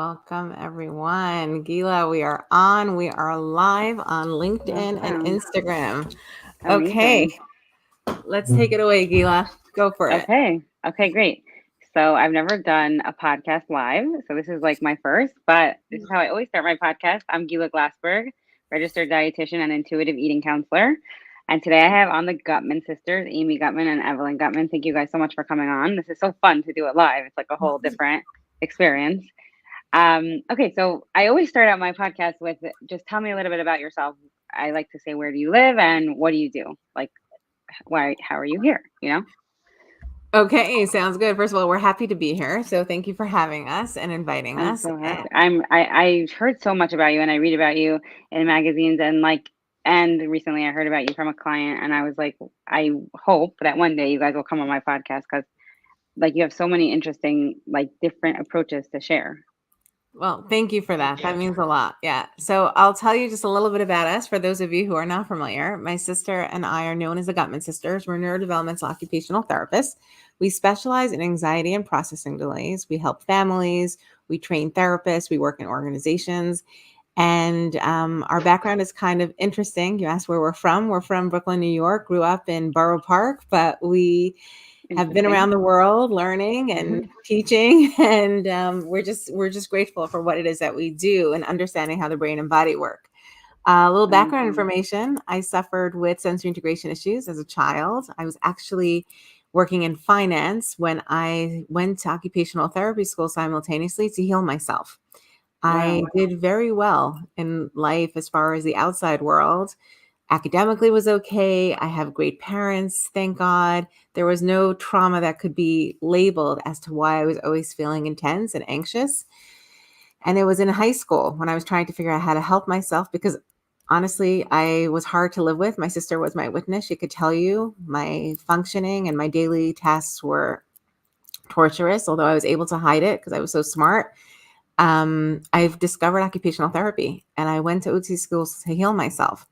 Welcome, everyone. Gila, we are on. We are live on LinkedIn and Awesome. Instagram. Okay, Amazing. let's take it away, Gila. Go for it. Okay, great. So I've never done a podcast live, so this is like my first, but this is how I always start my podcast. I'm Gila Glassberg, registered dietitian and intuitive eating counselor. And today I have on the Gutman sisters, Amy Gutman and Evelyn Gutman. Thank you guys so much for coming on. This is so fun to do it live. It's like a whole different experience. Okay, so I always start out my podcast with just tell me a little bit about yourself. I like to say, where do you live and what do you do? Like, how are you here? Okay, sounds good. First of all, we're happy to be here. So thank you for having us and inviting I'm us. so happy. I heard so much about you and I read about you in magazines and recently I heard about you from a client and I was like, I hope that one day you guys will come on my podcast because like you have so many interesting like different approaches to share. Well, thank you for that. That means a lot. Yeah. So I'll tell you just a little bit about us for those of you who are not familiar. My sister and I are known as the Gutman sisters. We're neurodevelopmental occupational therapists. We specialize in anxiety and processing delays. We help families. We train therapists. We work in organizations. And our background is kind of interesting. You asked where we're from. We're from Brooklyn, New York, grew up in Borough Park, but we have been Interesting. around the world learning and teaching, and we're just grateful for what it is that we do and understanding how the brain and body work. A little background Amazing. information: I suffered with sensory integration issues as a child. I was actually working in finance when I went to occupational therapy school simultaneously to heal myself. I Wow. did very well in life as far as the outside world. Academically was okay. I have great parents, thank God. There was no trauma that could be labeled as to why I was always feeling intense and anxious. And it was in high school when I was trying to figure out how to help myself because honestly, I was hard to live with. My sister was my witness. She could tell you my functioning and my daily tasks were torturous, although I was able to hide it because I was so smart. I've discovered occupational therapy and I went to OT schools to heal myself.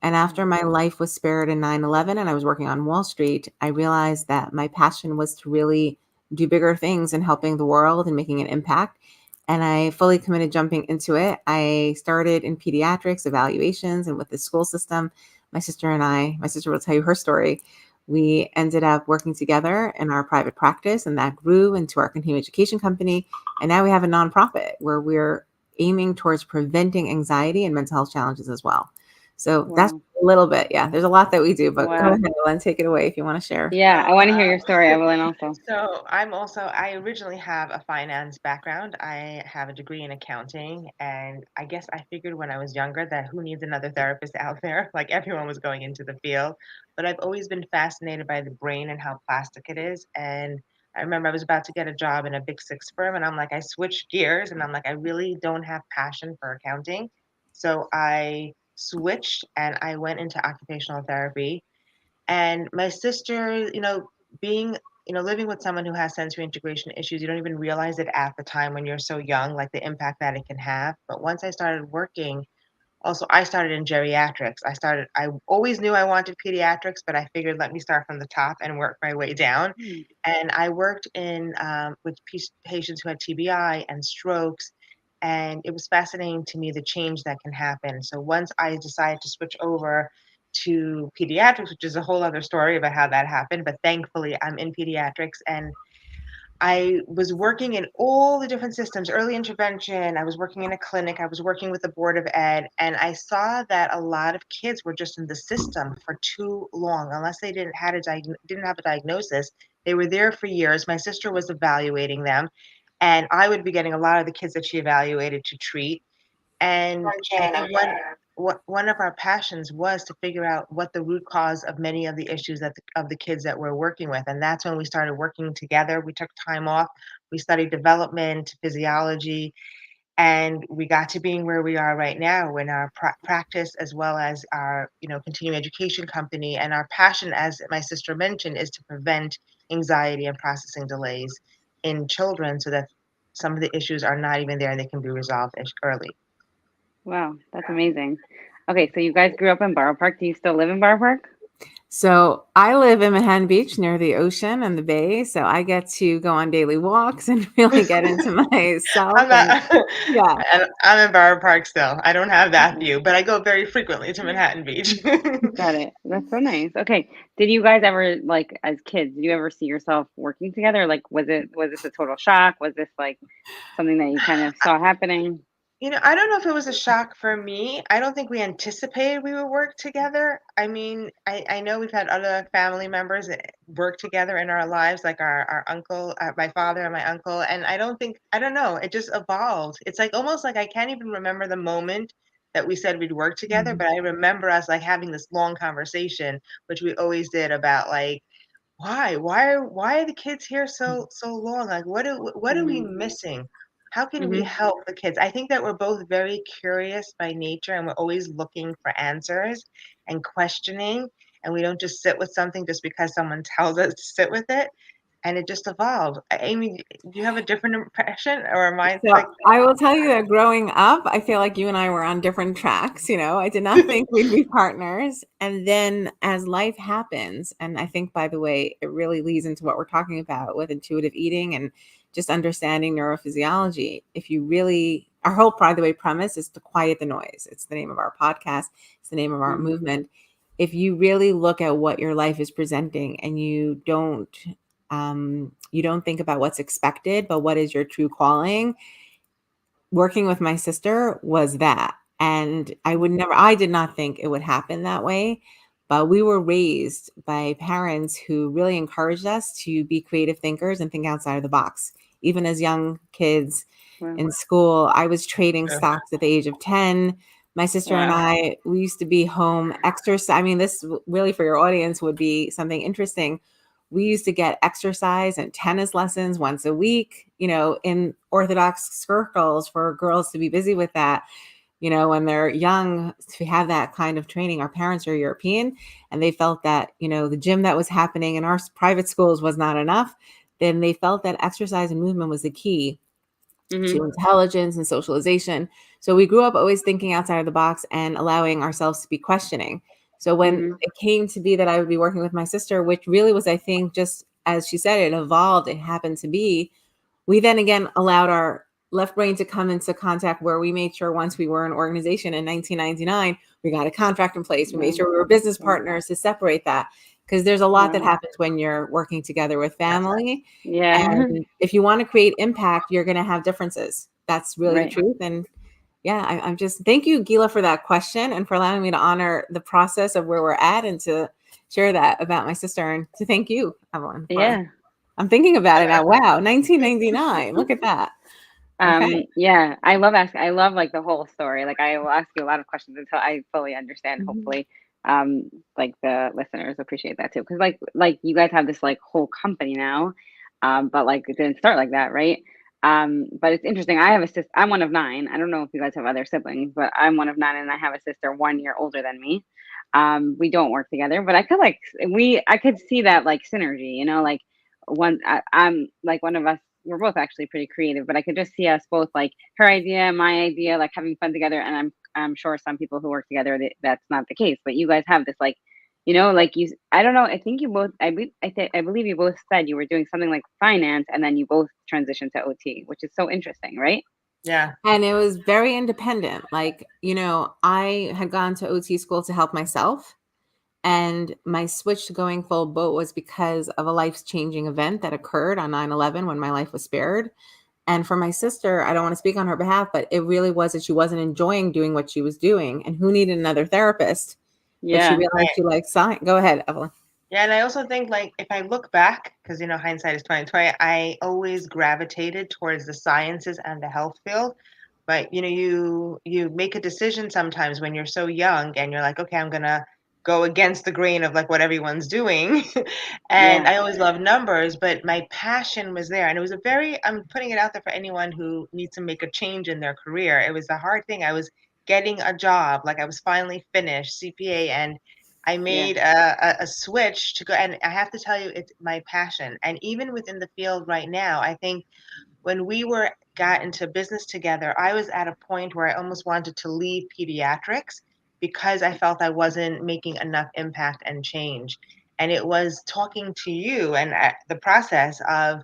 And after my life was spared in 9/11 and I was working on Wall Street, I realized that my passion was to really do bigger things and helping the world and making an impact. And I fully committed jumping into it. I started in pediatrics evaluations and with the school system. My sister will tell you her story. We ended up working together in our private practice, and that grew into our continuing education company. And now we have a nonprofit where we're aiming towards preventing anxiety and mental health challenges as well. So that's Wow. a little bit. Yeah, there's a lot that we do, but go Wow. ahead, Ellen, take it away if you want to share. Yeah, I Well, want to hear your story, Evelyn, also. I originally have a finance background. I have a degree in accounting, and I guess I figured when I was younger that who needs another therapist out there? Like everyone was going into the field. But I've always been fascinated by the brain and how plastic it is. And I remember I was about to get a job in a big six firm, and I'm like, I switched gears, and I'm like, I really don't have passion for accounting. So I switched and I went into occupational therapy. And my sister, being, living with someone who has sensory integration issues, you don't even realize it at the time when you're so young, like the impact that it can have. But once I started working, also, I started in geriatrics. I always knew I wanted pediatrics, but I figured let me start from the top and work my way down. Hmm. And I worked with patients who had TBI and strokes. And it was fascinating to me the change that can happen. So once I decided to switch over to pediatrics, which is a whole other story about how that happened, but thankfully I'm in pediatrics and I was working in all the different systems, early intervention. I was working in a clinic. I was working with the Board of Ed. And I saw that a lot of kids were just in the system for too long. Unless they didn't have a diagnosis, they were there for years. My sister was evaluating them. And I would be getting a lot of the kids that she evaluated to treat. And one of our passions was to figure out what the root cause of many of the issues of the kids that we're working with. And that's when we started working together. We took time off. We studied development, physiology, and we got to being where we are right now in our practice as well as our, continuing education company. And our passion, as my sister mentioned, is to prevent anxiety and processing delays in children so that some of the issues are not even there and they can be resolved early. Wow, that's amazing. Okay, so you guys grew up in Borough Park. Do you still live in Borough Park? So I live in Manhattan Beach near the ocean and the bay. So I get to go on daily walks and really get into myself. I'm not. And yeah. I'm in Borough Park still. I don't have that view, but I go very frequently to Manhattan Beach. Got it. That's so nice. Okay. Did you guys ever like as kids, did you ever see yourself working together? Like was this a total shock? Was this like something that you kind of saw happening? I don't know if it was a shock for me. I don't think we anticipated we would work together. I mean, I know we've had other family members that work together in our lives, like our uncle, my father and my uncle. And I don't know, it just evolved. It's like almost like I can't even remember the moment that we said we'd work together, but I remember us like having this long conversation, which we always did about like, why are the kids here so long? Like what are we Mm-hmm. missing? How can we Mm-hmm. help the kids? I think that we're both very curious by nature and we're always looking for answers and questioning, and we don't just sit with something just because someone tells us to sit with it, and it just evolved. Amy, do you have a different impression, or am I So like I will tell you that growing up, I feel like you and I were on different tracks. I did not think we'd be partners. And then as life happens, and I think, by the way, it really leads into what we're talking about with intuitive eating and just understanding neurophysiology. If you really, our whole, by the way, premise is to quiet the noise. It's the name of our podcast, it's the name of our Mm-hmm. movement. If you really look at what your life is presenting and you don't think about what's expected, but what is your true calling. Working with my sister was that. And I did not think it would happen that way. But we were raised by parents who really encouraged us to be creative thinkers and think outside of the box. Even as young kids Wow. in school, I was trading Yeah. stocks at the age of 10. My sister and Wow. we used to be home exercise. I mean, this really for your audience would be something interesting. We used to get exercise and tennis lessons once a week, in Orthodox circles for girls to be busy with that, when they're young, to have that kind of training. Our parents are European and they felt that, the gym that was happening in our private schools was not enough. Then they felt that exercise and movement was the key Mm-hmm. to intelligence and socialization. So we grew up always thinking outside of the box and allowing ourselves to be questioning. So when Mm-hmm. it came to be that I would be working with my sister, which really was, I think, just as she said, it evolved, it happened to be, we then again allowed our left brain to come into contact where we made sure once we were an organization in 1999, we got a contract in place. We made Wow. sure we were business Wow. partners to separate that because there's a lot that Wow. happens when you're working together with family. Yeah. And if you want to create impact, you're going to have differences. That's really the Right. truth. And yeah, I'm just thank you, Gila, for that question and for allowing me to honor the process of where we're at and to share that about my sister and to thank you, Evelyn, for Yeah. I'm thinking about it now. Wow, 1999. Look at that. Okay. Yeah, I love like the whole story. Like I will ask you a lot of questions until I fully understand, hopefully. Like the listeners appreciate that too. Because like you guys have this like whole company now. But like it didn't start like that, right? But it's interesting. I have a sister, I'm one of nine. I don't know if you guys have other siblings, but I'm one of nine and I have a sister 1 year older than me. We don't work together, but I could like I could see that like synergy, like I'm like one of us, we're both actually pretty creative, but I could just see us both like her idea, my idea, like having fun together. And I'm sure some people who work together that's not the case, but you guys have this like, like I don't know. I think you both, I believe you both said you were doing something like finance, and then you both transitioned to OT, which is so interesting, right? Yeah. And it was very independent. Like, I had gone to OT school to help myself. And my switch to going full boat was because of a life changing event that occurred on 9/11 when my life was spared. And for my sister, I don't want to speak on her behalf, but it really was that she wasn't enjoying doing what she was doing. And who needed another therapist? But she Yeah. realized she liked science. Go ahead, Evelyn. Yeah, and I also think like if I look back, because hindsight is 2020, I always gravitated towards the sciences and the health field. But you make a decision sometimes when you're so young and you're like, okay, I'm gonna go against the grain of like what everyone's doing. And Yeah. I always love numbers, but my passion was there. And it was I'm putting it out there for anyone who needs to make a change in their career. It was a hard thing. I was getting a job, like I was finally finished CPA, and I Yeah. made a switch to go. And I have to tell you, it's my passion. And even within the field right now, I think when we got into business together, I was at a point where I almost wanted to leave pediatrics because I felt I wasn't making enough impact and change. And it was talking to you and the process of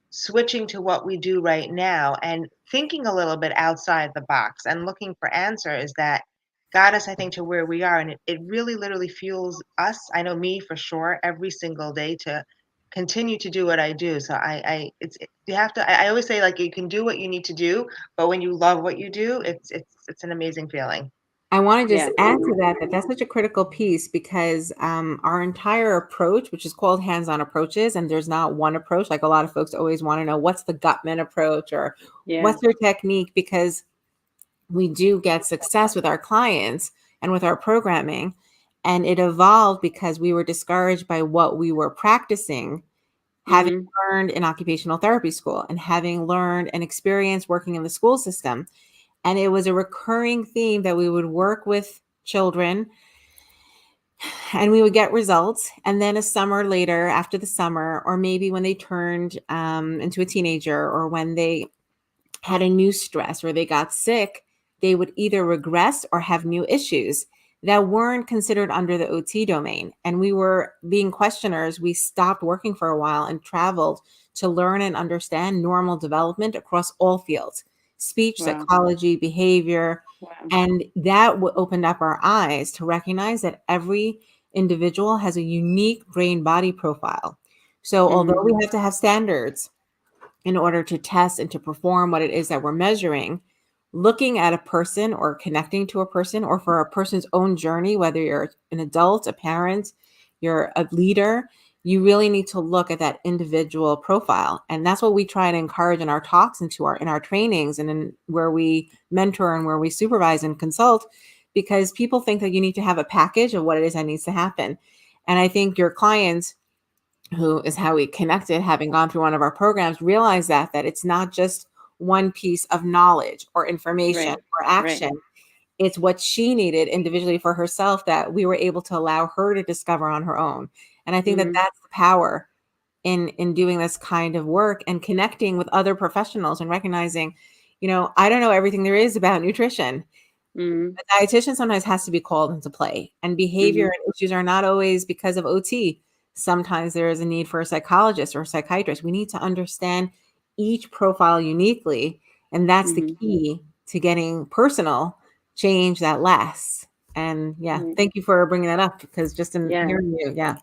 switching to what we do right now and thinking a little bit outside the box and looking for answers that got us, I think, to where we are. And it really literally fuels us. I know me for sure every single day to continue to do what I do. So you have to, I always say, like, you can do what you need to do, but when you love what you do, it's an amazing feeling. I want to just Yeah. add to that that's such a critical piece because our entire approach, which is called hands-on approaches, and there's not one approach. Like a lot of folks always want to know what's the Gutman approach or Yeah. what's your technique, because we do get success with our clients and with our programming. And it evolved because we were discouraged by what we were practicing, having Mm-hmm. learned in occupational therapy school and having learned and experienced working in the school system. And it was a recurring theme that we would work with children and we would get results. And then a summer later, after the summer, or maybe when they turned into a teenager, or when they had a new stress or they got sick, they would either regress or have new issues that weren't considered under the OT domain. And we were being questioners. We stopped working for a while and traveled to learn and understand normal development across all fields: speech, Wow. psychology, behavior. Wow. And that opened up our eyes to recognize that every individual has a unique brain body profile. So although we have to have standards in order to test and to perform what it is that we're measuring, looking at a person or connecting to a person, or for a person's own journey, whether you're an adult, a parent, you're a leader, you really need to look at that individual profile. And that's what we try to encourage in our talks and in our trainings and in where we mentor and where we supervise and consult, because people think that you need to have a package of what it is that needs to happen. And I think your clients, who is how we connected, having gone through one of our programs, realize that it's not just one piece of knowledge or information Right. or action. It's what she needed individually for herself that we were able to allow her to discover on her own. And I think that Mm-hmm. that's the power in doing this kind of work and connecting with other professionals and recognizing, I don't know everything there is about nutrition. Mm-hmm. A dietitian sometimes has to be called into play, and behavior Mm-hmm. and issues are not always because of OT. Sometimes there is a need for a psychologist or a psychiatrist. We need to understand each profile uniquely, and that's the Mm-hmm. key to getting personal change that lasts. And yeah, Right. thank you for bringing that up, because just in Yeah. hearing you, yeah.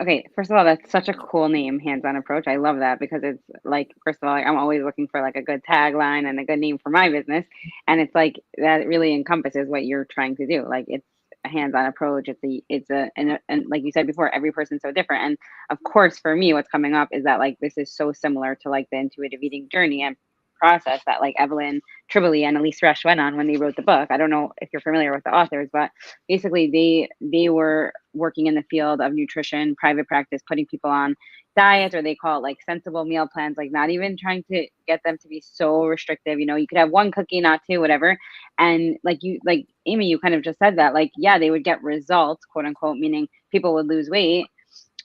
Okay, first of all, that's such a cool name, hands-on approach. I love that because it's like, first of all, like, I'm always looking for like a good tagline and a good name for my business. And it's like that really encompasses what you're trying to do. Like it's a hands-on approach. And like you said before, every person's so different. And of course, for me, what's coming up is that like this is so similar to like the intuitive eating journey and process that like Evelyn Tribole and Elise Resch went on when they wrote the book. I don't know if you're familiar with the authors, but basically they were working in the field of nutrition, private practice, putting people on diets, or they call it like sensible meal plans, like not even trying to get them to be so restrictive. You could have one cookie, not two, whatever. And like Amy, you kind of just said that, like, yeah, they would get results, quote unquote, meaning people would lose weight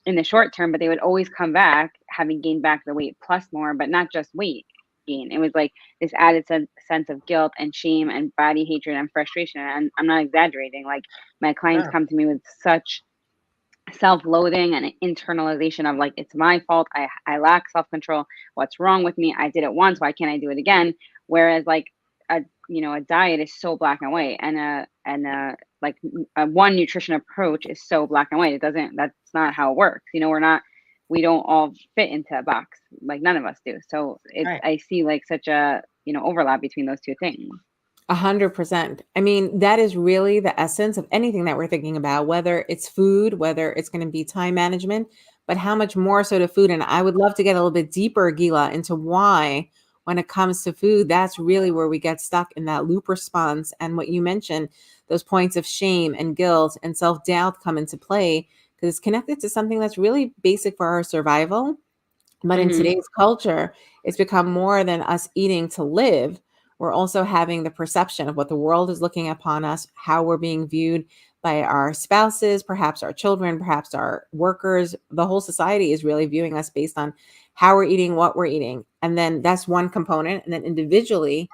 in the short term, but they would always come back having gained back the weight plus more, but not just weight gain. It was like this added sense of guilt and shame and body hatred and frustration. And I'm not exaggerating. Like my clients Oh, come to me with such self-loathing and internalization of like, it's my fault. I lack self-control. What's wrong with me? I did it once. Why can't I do it again? Whereas like a diet is so black and white, and like a one nutrition approach is so black and white. That's not how it works. We don't all fit into a box. Like none of us do. So right. I see like such a, overlap between those two things. 100%. I mean, that is really the essence of anything that we're thinking about, whether it's food, whether it's going to be time management, but how much more so to food. And I would love to get a little bit deeper, Gila, into why, when it comes to food, that's really where we get stuck in that loop response. And what you mentioned, those points of shame and guilt and self-doubt come into play, because it's connected to something that's really basic for our survival. But in Mm-hmm. today's culture, it's become more than us eating to live. We're also having the perception of what the world is looking upon us, how we're being viewed by our spouses, perhaps our children, perhaps our workers. The whole society is really viewing us based on how we're eating, what we're eating. And then that's one component. And then individually,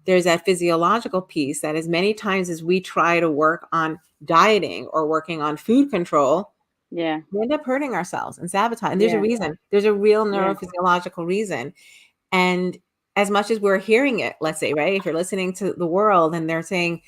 there's that physiological piece that as many times as we try to work on dieting or working on food control, Yeah. we end up hurting ourselves and sabotage. And there's a Yeah. reason. There's a real Yeah. neurophysiological reason. And as much as we're hearing it, let's say, right, if you're listening to the world and they're saying,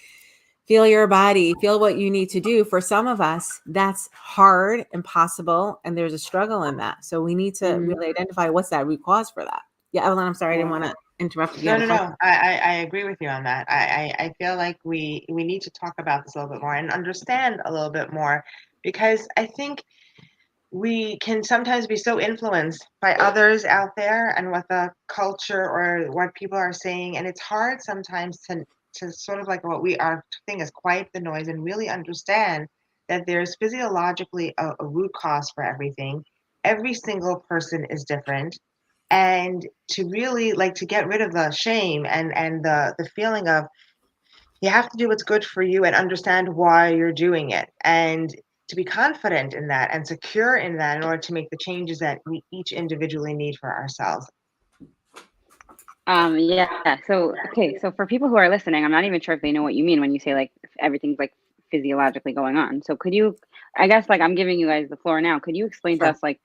feel your body, feel what you need to do. For some of us, that's hard, impossible, and there's a struggle in that. So we need to Mhm. really identify what's that root cause for that. Yeah, Evelyn, I'm sorry, I didn't Yeah. want to interrupt if you No, had a no, question. no. I agree with you on that. I feel like we need to talk about this a little bit more and understand a little bit more, because I think we can sometimes be so influenced by others out there and what the culture or what people are saying, and it's hard sometimes to sort of like what we are thing is quiet the noise and really understand that there's physiologically a root cause for everything. Every single person is different, and to really like to get rid of the shame and the feeling of you have to do what's good for you and understand why you're doing it, and to be confident in that and secure in that in order to make the changes that we each individually need for ourselves. Yeah. So, okay. So for people who are listening, I'm not even sure if they know what you mean when you say like everything's like physiologically going on. So could you, I guess like I'm giving you guys the floor now. Could you explain to Sure. us like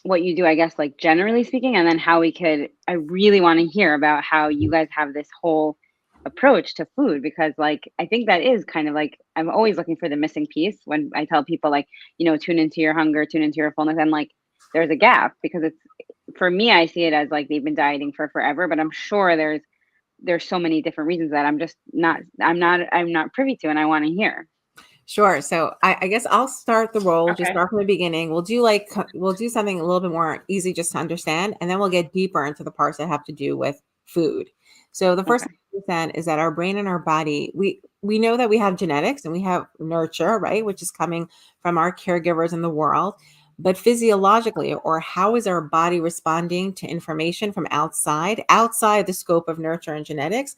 what you do, I guess, like generally speaking, and then how we could, I really want to hear about how you guys have this whole approach to food, because like I think that is kind of like I'm always looking for the missing piece when I tell people like, tune into your hunger, tune into your fullness, and like there's a gap because it's for me, I see it as like they've been dieting for forever, but I'm sure there's so many different reasons that I'm not privy to, and I want to hear. Sure. So I guess I'll start the role, just Okay. start from the beginning. We'll do something a little bit more easy just to understand, and then we'll get deeper into the parts that have to do with food. So the first Okay. thing to understand is that our brain and our body, we know that we have genetics and we have nurture, right, which is coming from our caregivers in the world. But physiologically, or how is our body responding to information from outside the scope of nurture and genetics,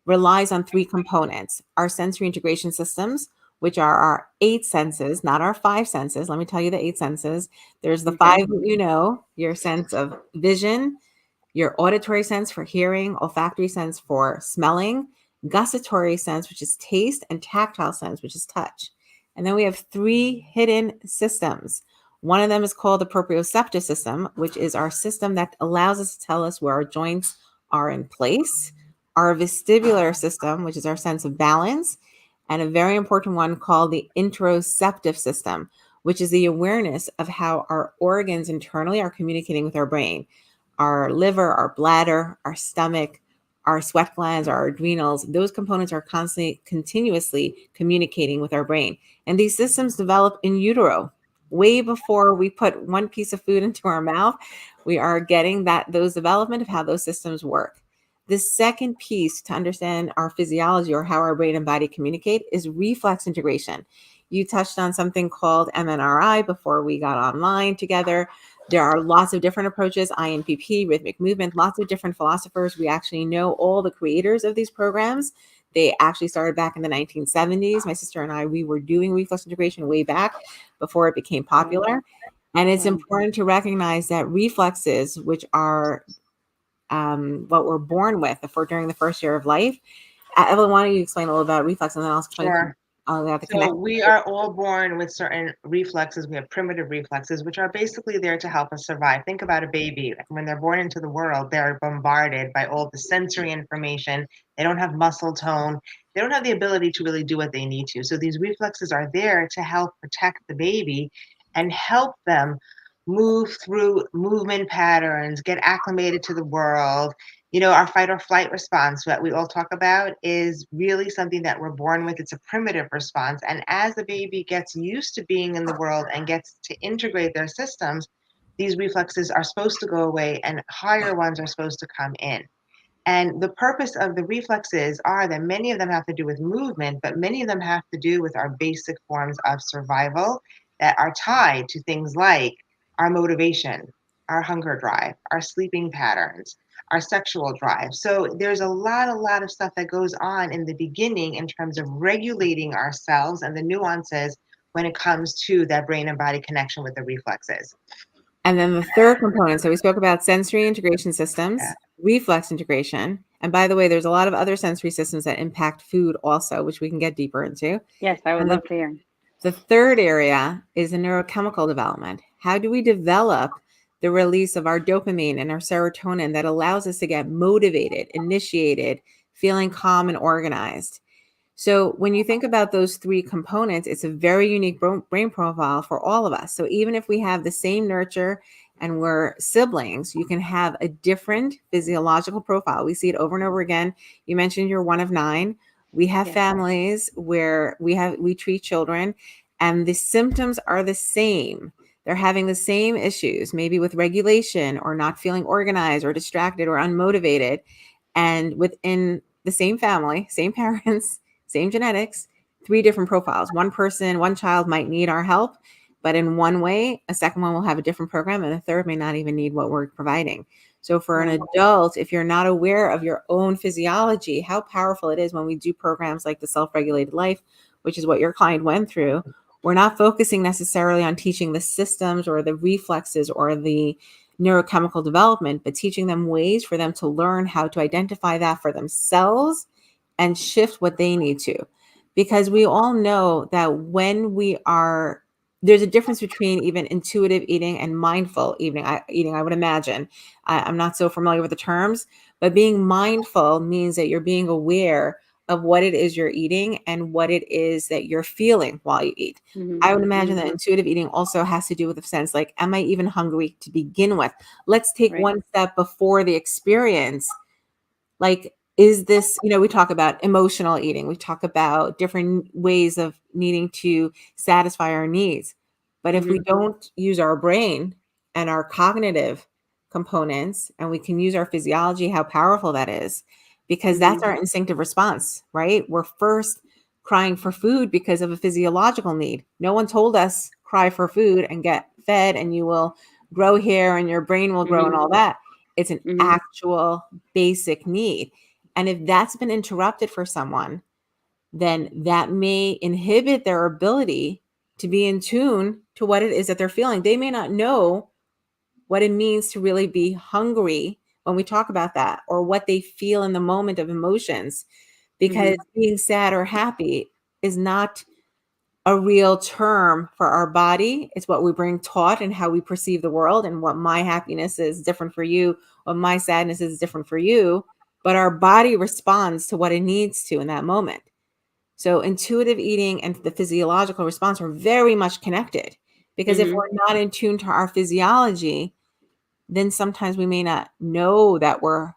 relies on three components: our sensory integration systems, which are our eight senses, not our five senses. Let me tell you the eight senses. There's the five Okay. that your sense of vision, your auditory sense for hearing, olfactory sense for smelling, gustatory sense, which is taste, and tactile sense, which is touch. And then we have three hidden systems. One of them is called the proprioceptive system, which is our system that allows us to tell us where our joints are in place. Our vestibular system, which is our sense of balance, and a very important one called the interoceptive system, which is the awareness of how our organs internally are communicating with our brain. Our liver, our bladder, our stomach, our sweat glands, our adrenals, those components are constantly, continuously communicating with our brain. And these systems develop in utero. Way before we put one piece of food into our mouth, we are getting those development of how those systems work. The second piece to understand our physiology, or how our brain and body communicate, is reflex integration. You touched on something called MNRI before we got online together. There are lots of different approaches: INPP, rhythmic movement, lots of different philosophers. We actually know all the creators of these programs. They actually started back in the 1970s. My sister and I, we were doing reflex integration way back before it became Wow. popular. And it's Wow. important to recognize that reflexes, which are what we're born with for during the first year of life. Evelyn, why don't you explain a little about reflex, and then I'll explain Sure. about the So connection. we are all born with certain reflexes. We have primitive reflexes, which are basically there to help us survive. Think about a baby. When they're born into the world, they're bombarded by all the sensory information. They don't have muscle tone. They don't have the ability to really do what they need to. So these reflexes are there to help protect the baby and help them move through movement patterns, get acclimated to the world. Our fight or flight response that we all talk about is really something that we're born with. It's a primitive response. And as the baby gets used to being in the world and gets to integrate their systems, these reflexes are supposed to go away and higher ones are supposed to come in. And the purpose of the reflexes are that many of them have to do with movement, but many of them have to do with our basic forms of survival that are tied to things like our motivation, our hunger drive, our sleeping patterns, our sexual drive. So there's a lot of stuff that goes on in the beginning in terms of regulating ourselves and the nuances when it comes to that brain and body connection with the reflexes. And then the third component, so we spoke about sensory integration systems, reflex integration. And by the way, there's a lot of other sensory systems that impact food also, which we can get deeper into. Yes, I would And love to hear. the third area is the neurochemical development. How do we develop the release of our dopamine and our serotonin that allows us to get motivated, initiated, feeling calm and organized? So when you think about those three components, it's a very unique brain profile for all of us. So even if we have the same nurture and we're siblings, you can have a different physiological profile. We see it over and over again. You mentioned you're one of 9. We have Yes. families where we treat children and the symptoms are the same. They're having the same issues, maybe with regulation or not feeling organized or distracted or unmotivated. And within the same family, same parents, same genetics, 3 different profiles. One child might need our help, but in one way, a second one will have a different program, and a third may not even need what we're providing. So for an adult, if you're not aware of your own physiology, how powerful it is when we do programs like the Self-Regulated Life, which is what your client went through, we're not focusing necessarily on teaching the systems or the reflexes or the neurochemical development, but teaching them ways for them to learn how to identify that for themselves and shift what they need to. Because we all know that when there's a difference between even intuitive eating and mindful eating, I would imagine. I'm not so familiar with the terms, but being mindful means that you're being aware of what it is you're eating and what it is that you're feeling while you eat. Mm-hmm. I would imagine that intuitive eating also has to do with the sense like, am I even hungry to begin with? Let's take one step before the experience. Like, is this, we talk about emotional eating, we talk about different ways of needing to satisfy our needs. But if we don't use our brain and our cognitive components, and we can use our physiology, how powerful that is, because that's our instinctive response, right? We're first crying for food because of a physiological need. No one told us cry for food and get fed and you will grow hair and your brain will grow and all that. It's an actual basic need. And if that's been interrupted for someone, then that may inhibit their ability to be in tune to what it is that they're feeling. They may not know what it means to really be hungry when we talk about that, or what they feel in the moment of emotions, because being sad or happy is not a real term for our body. It's what we bring taught and how we perceive the world, and what my happiness is different for you, what my sadness is different for you, but our body responds to what it needs to in that moment. So intuitive eating and the physiological response are very much connected, because if we're not in tune to our physiology, then sometimes we may not know that we're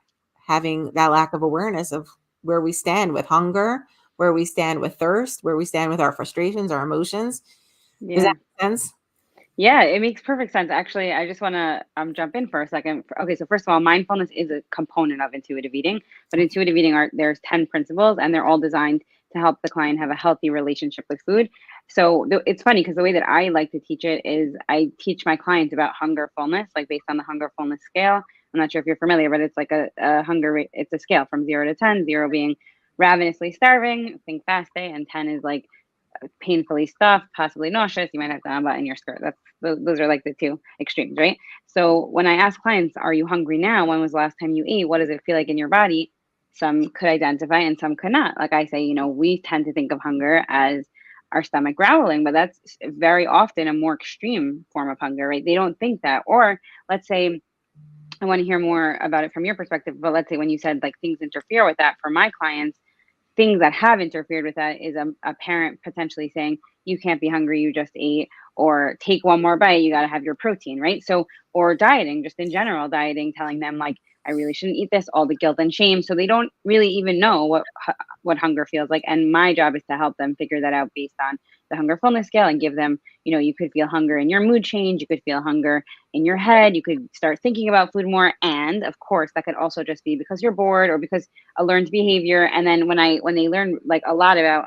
having that lack of awareness of where we stand with hunger, where we stand with thirst, where we stand with our frustrations, our emotions. Does Yeah. that make sense? Yeah, it makes perfect sense. Actually, I just want to jump in for a second. Okay, so first of all, mindfulness is a component of intuitive eating, but intuitive eating there's 10 principles and they're all designed to help the client have a healthy relationship with food. So it's funny because the way that I like to teach it is I teach my clients about hunger fullness, like based on the hunger fullness scale. I'm not sure if you're familiar, but it's like a hunger rate. It's a scale from 0 to 10, 0 being ravenously starving, think fast day, and 10 is like painfully stuffed, possibly nauseous. You might have gamba in your skirt. Those are like the 2 extremes, right? So when I ask clients, "Are you hungry now? When was the last time you ate? What does it feel like in your body?" Some could identify and some could not. Like I say, we tend to think of hunger as our stomach growling, but that's very often a more extreme form of hunger, right? They don't think that. Or let's say, I want to hear more about it from your perspective, but let's say when you said like things interfere with that for my clients, things that have interfered with that is a parent potentially saying, you can't be hungry, you just ate, or take one more bite, you got to have your protein, right? So, or dieting, just in general, dieting, telling them like, I really shouldn't eat this, all the guilt and shame. So they don't really even know what hunger feels like. And my job is to help them figure that out based on the hunger fullness scale and give them, you could feel hunger in your mood change, you could feel hunger in your head, you could start thinking about food more. And of course, that could also just be because you're bored or because a learned behavior. And then when they learn like a lot about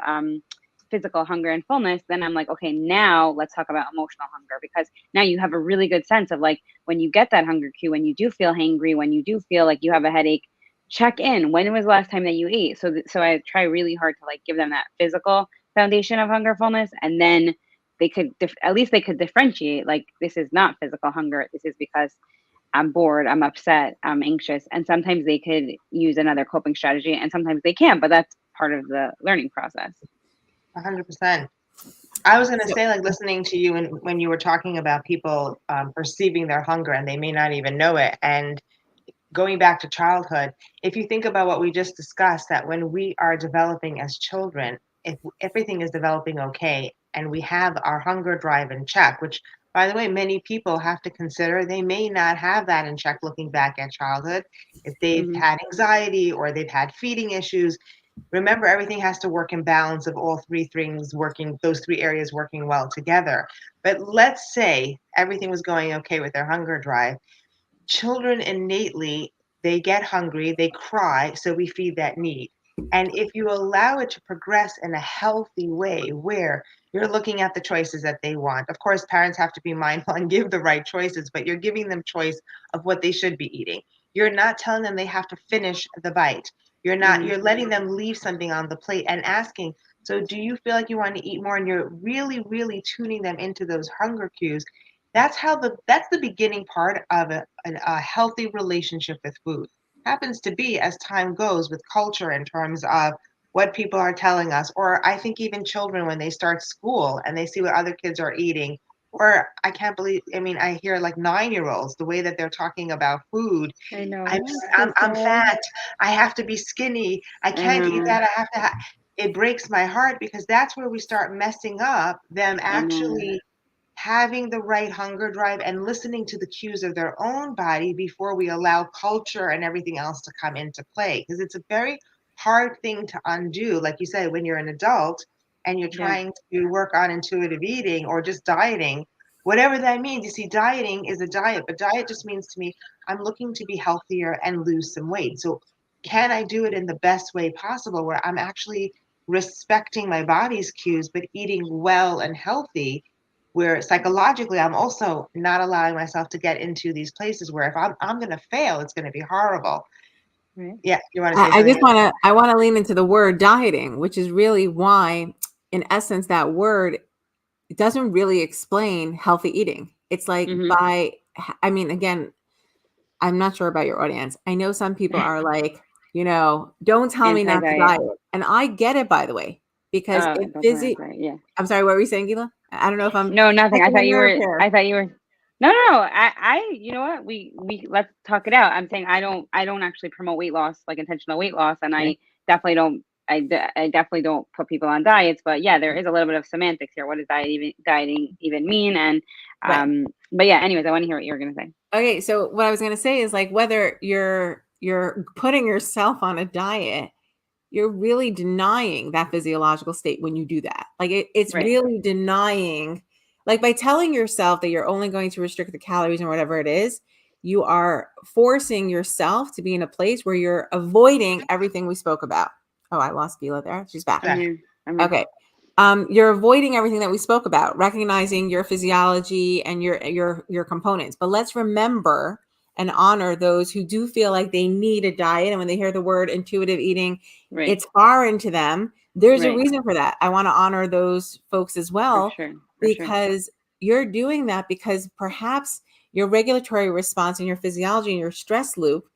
physical hunger and fullness, then I'm like, okay, now let's talk about emotional hunger, because now you have a really good sense of like when you get that hunger cue, when you do feel hangry, when you do feel like you have a headache, check in. When was the last time that you ate? So I try really hard to like give them that physical foundation of hunger fullness, and then they could at least they could differentiate like this is not physical hunger. This is because I'm bored, I'm upset, I'm anxious. And sometimes they could use another coping strategy and sometimes they can't, but that's part of the learning process. 100%. I was going to So, say, like, listening to you and when you were talking about people perceiving their hunger and they may not even know it. And going back to childhood, if you think about what we just discussed, that when we are developing as children, if everything is developing okay and we have our hunger drive in check, which, by the way, many people have to consider, they may not have that in check looking back at childhood. If they've Hmm. had anxiety or they've had feeding issues, remember, everything has to work in balance of all three things working, those three areas working well together. But let's say everything was going okay with their hunger drive. Children innately, they get hungry, they cry, so we feed that need. And if you allow it to progress in a healthy way where you're looking at the choices that they want, of course, parents have to be mindful and give the right choices, but you're giving them choice of what they should be eating. You're not telling them they have to finish the bite. You're not, Hmm. you're letting them leave something on the plate and asking, so do you feel like you want to eat more? And you're really, really tuning them into those hunger cues. That's the beginning part of a healthy relationship with food. Happens to be as time goes with culture in terms of what people are telling us, or I think even children when they start school and they see what other kids are eating, or I can't believe, I mean, I hear like 9-year-olds, the way that they're talking about food. I I'm know. I'm fat. I have to be skinny. I can't eat Uh-huh. that. I have to. It breaks my heart because that's where we start messing up them I know. actually having the right hunger drive and listening to the cues of their own body before we allow culture and everything else to come into play. Because it's a very hard thing to undo. Like you said, when you're an adult and you're Yeah. trying to work on intuitive eating or just dieting, whatever that means. You see, dieting is a diet, but diet just means to me, I'm looking to be healthier and lose some weight. So, can I do it in the best way possible where I'm actually respecting my body's cues, but eating well and healthy? Where psychologically I'm also not allowing myself to get into these places where if I'm going to fail, it's going to be horrible. Right. Yeah, you want to say I something just else? want to lean into the word dieting, which is really why, in essence, that word doesn't really explain healthy eating. It's like Hmm. by, I mean, again, I'm not sure about your audience. I know some people are like, don't tell me not to Anti-diet. diet. And I get it, by the way, because it Don't tell me busy. anti-diet. Yeah. I'm sorry, what were you saying, Gila? I don't know if I'm No, nothing. I catching a thought you nerve were. here. I thought you were. No, no, no. You know what? We let's talk it out. I'm saying I don't actually promote weight loss, like intentional weight loss, and Okay. I definitely don't. I definitely don't put people on diets. But yeah, there is a little bit of semantics here. What does dieting even mean? And Right. but yeah. Anyways, I want to hear what you were gonna say. Okay, so what I was going to say is like whether you're putting yourself on a diet, you're really denying that physiological state when you do that. Like it's Right. really denying, like by telling yourself that you're only going to restrict the calories and whatever it is, you are forcing yourself to be in a place where you're avoiding everything we spoke about. Oh, I lost Gila there. She's back. I'm Back. here. I'm here. Okay. You're avoiding everything that we spoke about, recognizing your physiology and your components. But let's remember and honor those who do feel like they need a diet. And when they hear the word intuitive eating, Right. it's foreign to them. There's a Right. reason for that. I want to honor those folks as For well, sure. For sure. because you're doing that because perhaps your regulatory response and your physiology and your stress loop,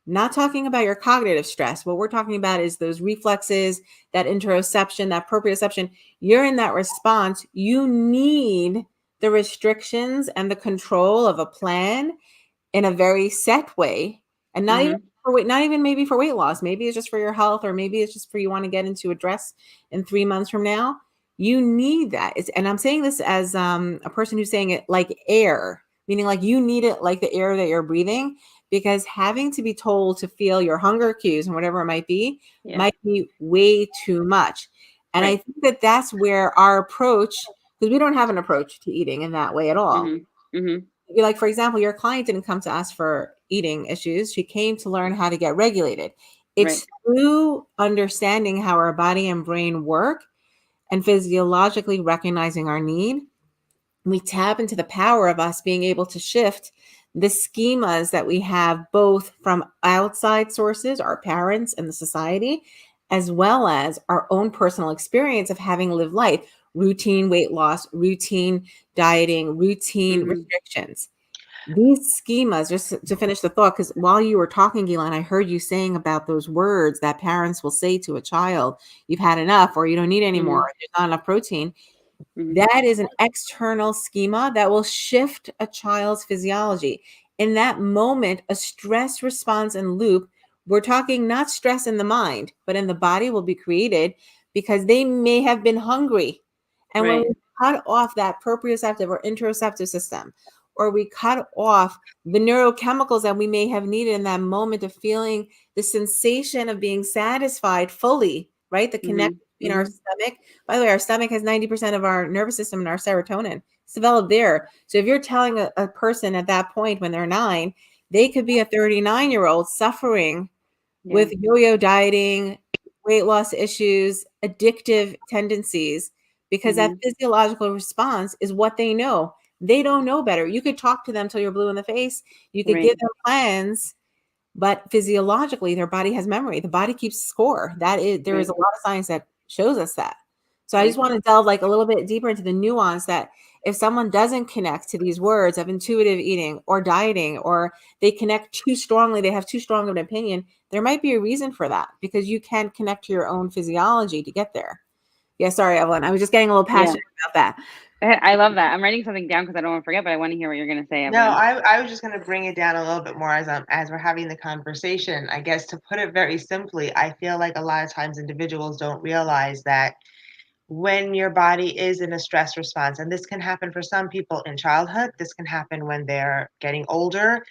not talking about your cognitive stress. What we're talking about is those reflexes, that interoception, that proprioception. You're in that response. You need the restrictions and the control of a plan in a very set way, and not even Mm-hmm. for weight, not even maybe for weight loss. Maybe it's just for your health, or maybe it's just for you want to get into a dress in 3 months from now. You need that. And I'm saying this as a person who's saying it like air, meaning like you need it like the air that you're breathing, because having to be told to feel your hunger cues and whatever it Yeah. might be way too much. And I Right. think that that's where our approach, because we don't have an approach to eating in that way at all. Mm-hmm. Mm-hmm. Like, for example, your client didn't come to us for eating issues. She came to learn how to get regulated. Right. It's through understanding how our body and brain work and physiologically recognizing our need, we tap into the power of us being able to shift the schemas that we have both from outside sources, our parents and the society, as well as our own personal experience of having lived life, routine weight loss, routine dieting, routine Mm-hmm. restrictions. these schemas, just to finish the thought, because while you were talking, Gila, and I heard you saying about those words that parents will say to a child, you've had enough, or you don't need any more, Mm-hmm. or there's not enough protein. Mm-hmm. That is an external schema that will shift a child's physiology. In that moment, a stress response and loop, we're talking not stress in the mind, but in the body, will be created because they may have been hungry. And when Right. we cut off that proprioceptive or interoceptive system, or we cut off the neurochemicals that we may have needed in that moment of feeling the sensation of being satisfied fully, right? The connection Mm-hmm. between our Mm-hmm. stomach. By the way, our stomach has 90% of our nervous system and our serotonin. It's developed there. So if you're telling a person at that point when they're 9, they could be a 39-year-old suffering Yeah. with yo-yo dieting, weight loss issues, addictive tendencies, because that Mm-hmm. physiological response is what they know. They don't know better. You could talk to them till you're blue in the face. You could Right. give them plans, but physiologically, their body has memory. The body keeps score. There is Right. a lot of science that shows us that. So I just Right. want to delve like a little bit deeper into the nuance that if someone doesn't connect to these words of intuitive eating or dieting, or they connect too strongly, they have too strong of an opinion, there might be a reason for that, because you can connect to your own physiology to get there. Yeah, sorry, Evelyn. I was just getting a little Yeah. passionate about that. I love that. I'm writing something down because I don't want to forget, but I want to hear what you're going to say, No, Evelyn. I was just going to bring it down a little bit more as we're having the conversation. I guess to put it very simply, I feel like a lot of times individuals don't realize that when your body is in a stress response, and this can happen for some people in childhood, this can happen when they're getting older.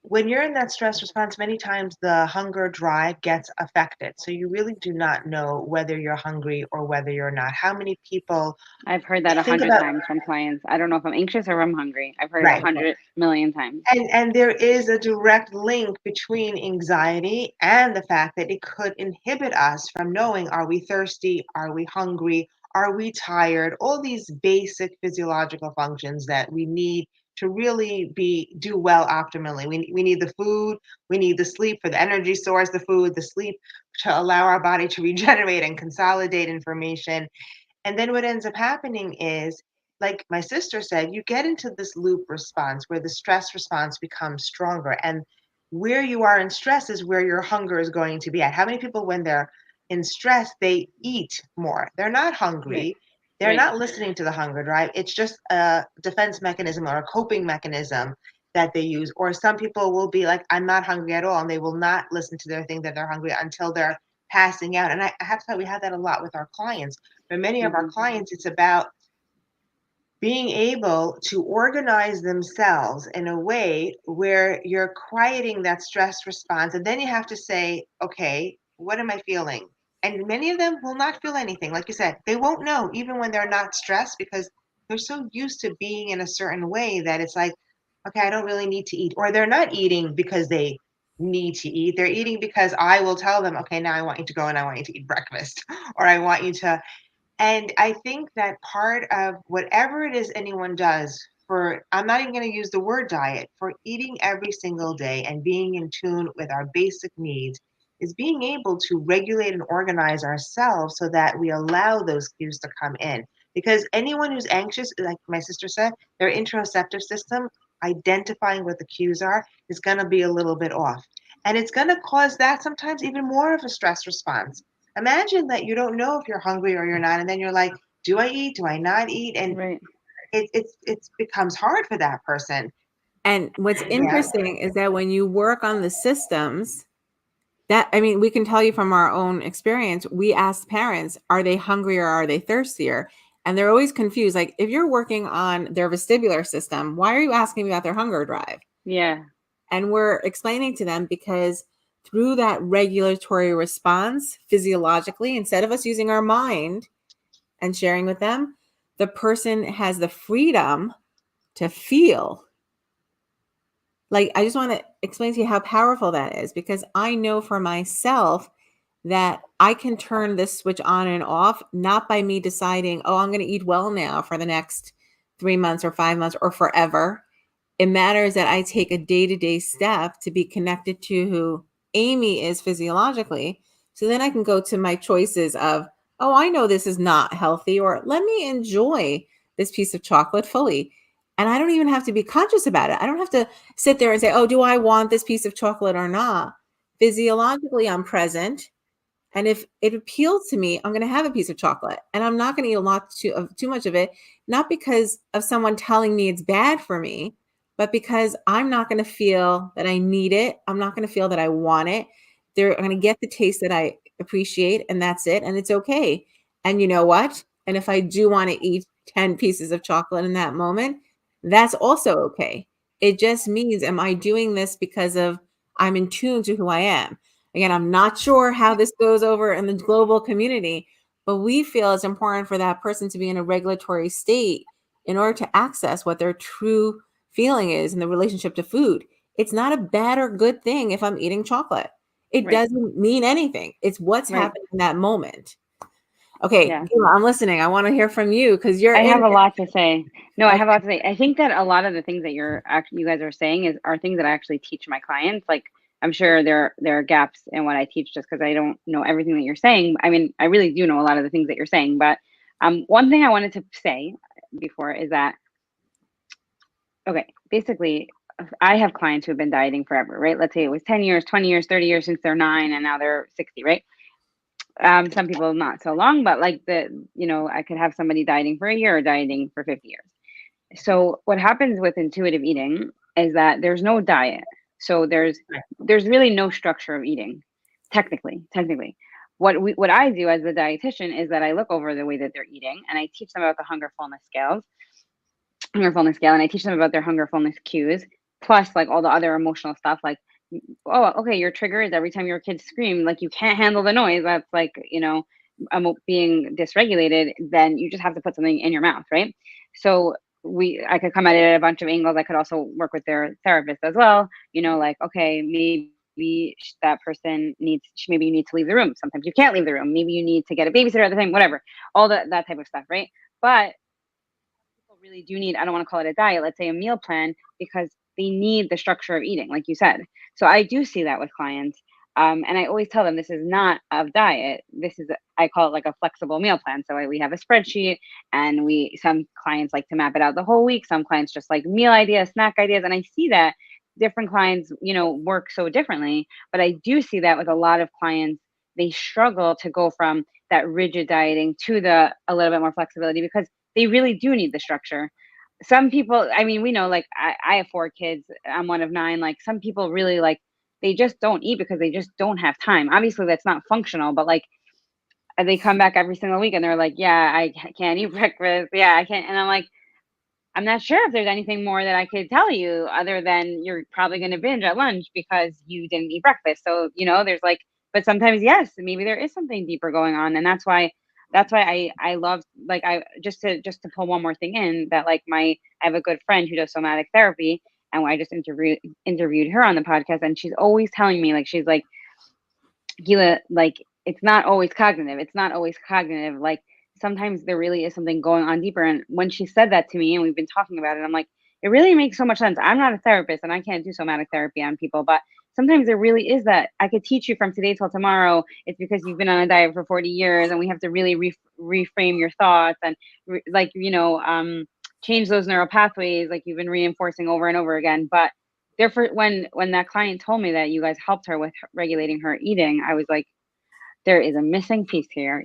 When you're in that stress response, many times the hunger drive gets affected. So you really do not know whether you're hungry or whether you're not. How many people I've heard that a think hundred about, times from clients. I don't know if I'm anxious or I'm hungry. I've heard it right? 100 million times. And there is a direct link between anxiety and the fact that it could inhibit us from knowing, are we thirsty? Are we hungry? Are we tired? All these basic physiological functions that we need to really do well optimally. We need the food, we need the sleep for the energy source, the food, the sleep to allow our body to regenerate and consolidate information. And then what ends up happening is, like my sister said, you get into this loop response where the stress response becomes stronger. And where you are in stress is where your hunger is going to be at. How many people, when they're in stress, they eat more? They're not Right. hungry. They're Right. not listening to the hunger drive. It's just a defense mechanism or a coping mechanism that they use. Or some people will be like, I'm not hungry at all. And they will not listen to their thing that they're hungry until they're passing out. And I have to say, we have that a lot with our clients. For many of our Mm-hmm. clients, it's about being able to organize themselves in a way where you're quieting that stress response. And then you have to say, okay, what am I feeling? And many of them will not feel anything. Like you said, they won't know even when they're not stressed, because they're so used to being in a certain way that it's like, okay, I don't really need to eat. Or they're not eating because they need to eat. They're eating because I will tell them, okay, now I want you to go and I want you to eat breakfast, or I want you to. And I think that part of whatever it is anyone does for, I'm not even going to use the word diet, for eating every single day and being in tune with our basic needs, is being able to regulate and organize ourselves so that we allow those cues to come in. Because anyone who's anxious, like my sister said, their interoceptive system, identifying what the cues are, is going to be a little bit off. And it's going to cause that sometimes even more of a stress response. Imagine that you don't know if you're hungry or you're not, and then you're like, do I eat? Do I not eat? And Right. it becomes hard for that person. And what's Yeah. interesting is that when you work on the systems, that, I mean, we can tell you from our own experience, we ask parents, are they hungry or are they thirstier? And they're always confused. Like, if you're working on their vestibular system, why are you asking me about their hunger drive? Yeah. And we're explaining to them because through that regulatory response, physiologically, instead of us using our mind and sharing with them, the person has the freedom to feel. Like, I just want to explain to you how powerful that is, because I know for myself that I can turn this switch on and off, not by me deciding, oh, I'm going to eat well now for the next 3 months or 5 months or forever. It matters that I take a day-to-day step to be connected to who Amy is physiologically. So then I can go to my choices of, oh, I know this is not healthy, or let me enjoy this piece of chocolate fully. And I don't even have to be conscious about it. I don't have to sit there and say, oh, do I want this piece of chocolate or not? Physiologically, I'm present. And if it appeals to me, I'm going to have a piece of chocolate, and I'm not going to eat a lot too much of it, not because of someone telling me it's bad for me, but because I'm not going to feel that I need it. I'm not going to feel that I want it. I'm going to get the taste that I appreciate, and that's it. And it's okay. And you know what? And if I do want to eat 10 pieces of chocolate in that moment, that's also okay. It just means, am I doing this because of I'm in tune to who I am? Again, I'm not sure how this goes over in the global community, but we feel it's important for that person to be in a regulatory state in order to access what their true feeling is in the relationship to food. It's not a bad or good thing if I'm eating chocolate. It Right. doesn't mean anything. It's what's Right. happening in that moment. Okay, Yeah. Gila, I'm listening. I want to hear from you because you're I in have a it. lot to say. No, I Okay. have a lot to say. I think that a lot of the things that you guys are saying are things that I actually teach my clients. Like, I'm sure there are gaps in what I teach just because I don't know everything that you're saying. I mean, I really do know a lot of the things that you're saying, but one thing I wanted to say before is that, okay, basically, I have clients who have been dieting forever, right? Let's say it was 10 years, 20 years, 30 years since they're 9, and now they're 60, right? Some people not so long, but like I could have somebody dieting for a year or dieting for 50 years. So what happens with intuitive eating is that there's no diet. So there's really no structure of eating, technically. What I do as a dietitian is that I look over the way that they're eating, and I teach them about the hunger fullness scale, and I teach them about their hunger fullness cues, plus like all the other emotional stuff, like, oh, okay, your trigger is every time your kids scream, like you can't handle the noise, that's like, being dysregulated, then you just have to put something in your mouth, right? So I could come at it at a bunch of angles. I could also work with their therapist as well, like, okay, maybe that person maybe you need to leave the room, sometimes you can't leave the room, maybe you need to get a babysitter at the time, whatever, all that type of stuff, right? But people really do need, I don't want to call it a diet, let's say a meal plan, because they need the structure of eating, like you said. So I do see that with clients. And I always tell them this is not a diet. I call it like a flexible meal plan. So we have a spreadsheet, and some clients like to map it out the whole week. Some clients just like meal ideas, snack ideas. And I see that different clients, work so differently. But I do see that with a lot of clients, they struggle to go from that rigid dieting to a little bit more flexibility, because they really do need the structure. Some people, I mean, we know, like I have 4 kids. I'm one of 9. Like some people really like, they just don't eat because they just don't have time. Obviously, that's not functional, but like they come back every single week and they're like, yeah, I can't eat breakfast. Yeah, I can't. And I'm like, I'm not sure if there's anything more that I could tell you other than you're probably going to binge at lunch because you didn't eat breakfast. So, there's like, but sometimes, yes, maybe there is something deeper going on. And that's why I love, like, I just to pull one more thing in, that like I have a good friend who does somatic therapy, and I just interviewed her on the podcast, and she's always telling me, like, she's like, Gila, like, it's not always cognitive. It's not always cognitive. Like sometimes there really is something going on deeper. And when she said that to me and we've been talking about it, I'm like, it really makes so much sense. I'm not a therapist and I can't do somatic therapy on people, but sometimes there really is that I could teach you from today till tomorrow. It's because you've been on a diet for 40 years, and we have to really reframe your thoughts and change those neural pathways like you've been reinforcing over and over again. But therefore, when that client told me that you guys helped her with regulating her eating, I was like, there is a missing piece here.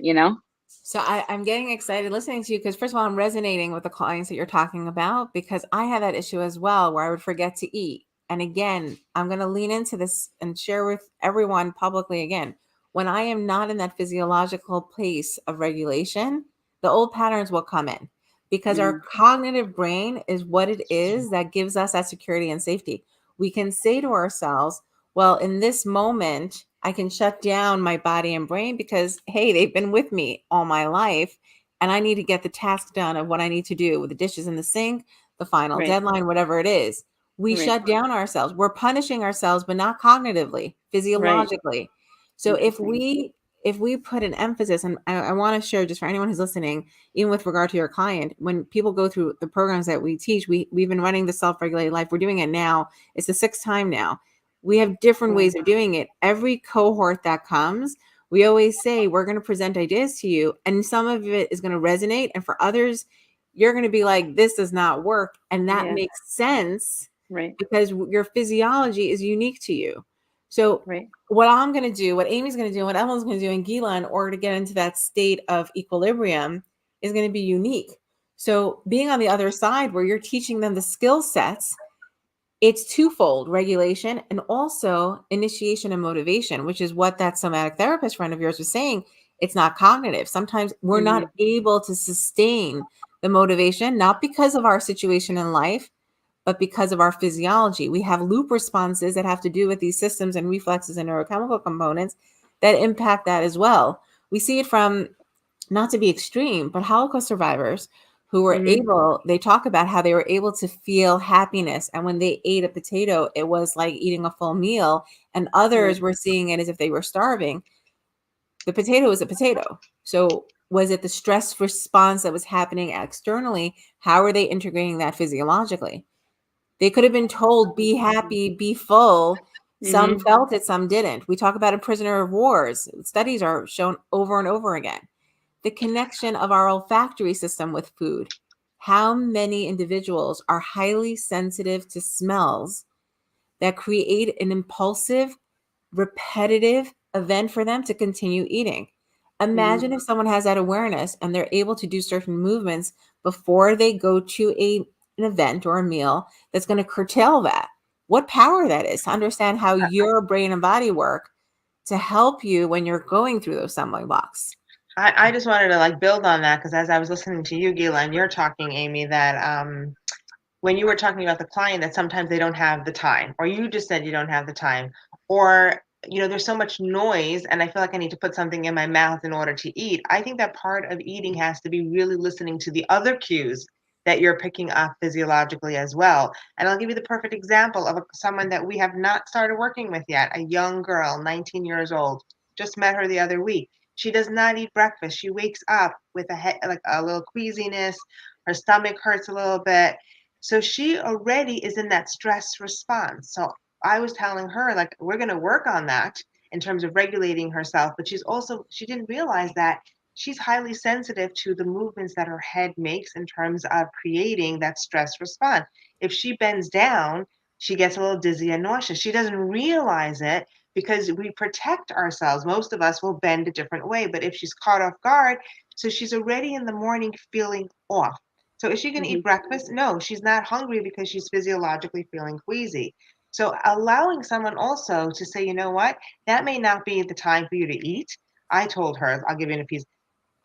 So I'm getting excited listening to you because, first of all, I'm resonating with the clients that you're talking about, because I had that issue as well where I would forget to eat. And again, I'm going to lean into this and share with everyone publicly again. When I am not in that physiological place of regulation, the old patterns will come in, because our cognitive brain is what it is that gives us that security and safety. We can say to ourselves, well, in this moment, I can shut down my body and brain because, hey, they've been with me all my life, and I need to get the task done of what I need to do with the dishes in the sink, the final Right. deadline, whatever it is. We Right. shut down ourselves. We're punishing ourselves, but not cognitively, physiologically. So Interesting. if we put an emphasis, and I want to share just for anyone who's listening, even with regard to your client, when people go through the programs that we teach, we've been running the self-regulated life. We're doing it now. It's the 6th time now. We have different ways of doing it. Every cohort that comes, we always say, we're going to present ideas to you, and some of it is going to resonate. And for others, you're going to be like, this does not work. And that Yeah. makes sense Right. because your physiology is unique to you. So Right. what I'm going to do, what Amy's going to do, what Evelyn's going to do in Gila in order to get into that state of equilibrium is going to be unique. So being on the other side where you're teaching them the skill sets, it's twofold: regulation and also initiation and motivation, which is what that somatic therapist friend of yours was saying. It's not cognitive. Sometimes we're not able to sustain the motivation, not because of our situation in life, but because of our physiology. We have loop responses that have to do with these systems and reflexes and neurochemical components that impact that as well. We see it from, not to be extreme, but Holocaust survivors who were Mm-hmm. able, they talk about how they were able to feel happiness. And when they ate a potato, it was like eating a full meal. And others Right. were seeing it as if they were starving. The potato is a potato. So was it the stress response that was happening externally? How are they integrating that physiologically? They could have been told, be happy, be full. Some Mm-hmm. felt it, some didn't. We talk about a prisoner of wars. Studies are shown over and over again. The connection of our olfactory system with food. How many individuals are highly sensitive to smells that create an impulsive, repetitive event for them to continue eating? Imagine if someone has that awareness and they're able to do certain movements before they go to an event or a meal that's going to curtail that. What power that is to understand how your brain and body work to help you when you're going through those stumbling blocks. I just wanted to like build on that because as I was listening to you, Gila, and you're talking, Amy, that when you were talking about the client that sometimes they don't have the time, or you just said you don't have the time, or there's so much noise and I feel like I need to put something in my mouth in order to eat. I think that part of eating has to be really listening to the other cues that you're picking up physiologically as well. And I'll give you the perfect example of someone that we have not started working with yet, a young girl, 19 years old. Just met her the other week. She does not eat breakfast. She wakes up with a head, like a little queasiness. Her stomach hurts a little bit. So she already is in that stress response. So I was telling her, like, we're going to work on that in terms of regulating herself. But she didn't realize that she's highly sensitive to the movements that her head makes in terms of creating that stress response. If she bends down, she gets a little dizzy and nauseous. She doesn't realize it because we protect ourselves. Most of us will bend a different way. But if she's caught off guard, so she's already in the morning feeling off. So is she going to eat Mm-hmm. breakfast? No, she's not hungry because she's physiologically feeling queasy. So allowing someone also to say, you know what, that may not be the time for you to eat. I told her, I'll give you a piece,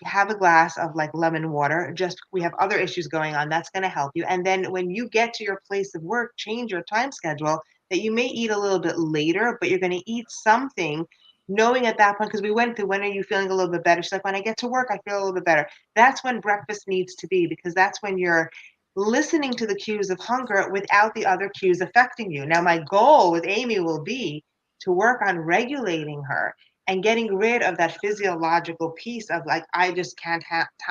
have a glass of like lemon water. Just we have other issues going on. That's going to help you. And then when you get to your place of work, change your time schedule that you may eat a little bit later, but you're going to eat something knowing at that point, because we went through when are you feeling a little bit better? She's like, when I get to work, I feel a little bit better. That's when breakfast needs to be, because that's when you're listening to the cues of hunger without the other cues affecting you. Now, my goal with Amy will be to work on regulating her and getting rid of that physiological piece of like, I just can't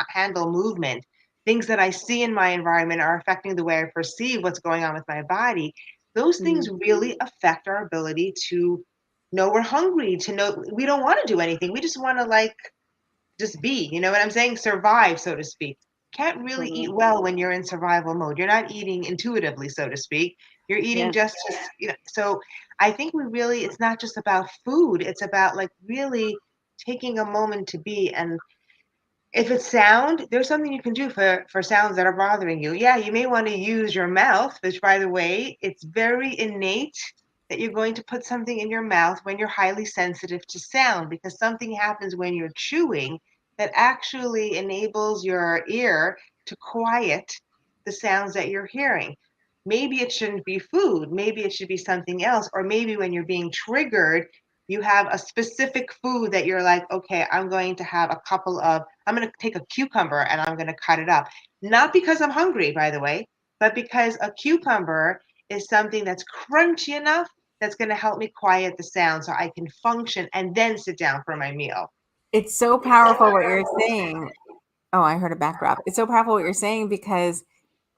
handle movement. Things that I see in my environment are affecting the way I perceive what's going on with my body. Those Mm-hmm. things really affect our ability to know we're hungry, to know we don't want to do anything. We just want to like just be, you know what I'm saying? Survive, so to speak. Can't really eat Totally. well when you're in survival mode. You're not eating intuitively, so to speak. You're eating Yeah. just, so I think it's not just about food. It's about like really taking a moment to be. And if it's sound, there's something you can do for sounds that are bothering you. Yeah, you may want to use your mouth, which by the way, it's very innate that you're going to put something in your mouth when you're highly sensitive to sound, because something happens when you're chewing that actually enables your ear to quiet the sounds that you're hearing. Maybe it shouldn't be food, maybe it should be something else, or maybe when you're being triggered, you have a specific food that you're like, okay, I'm going to take a cucumber and I'm going to cut it up. Not because I'm hungry, by the way, but because a cucumber is something that's crunchy enough that's going to help me quiet the sound so I can function and then sit down for my meal. It's so powerful what you're saying. Oh, I heard a backdrop. It's so powerful what you're saying because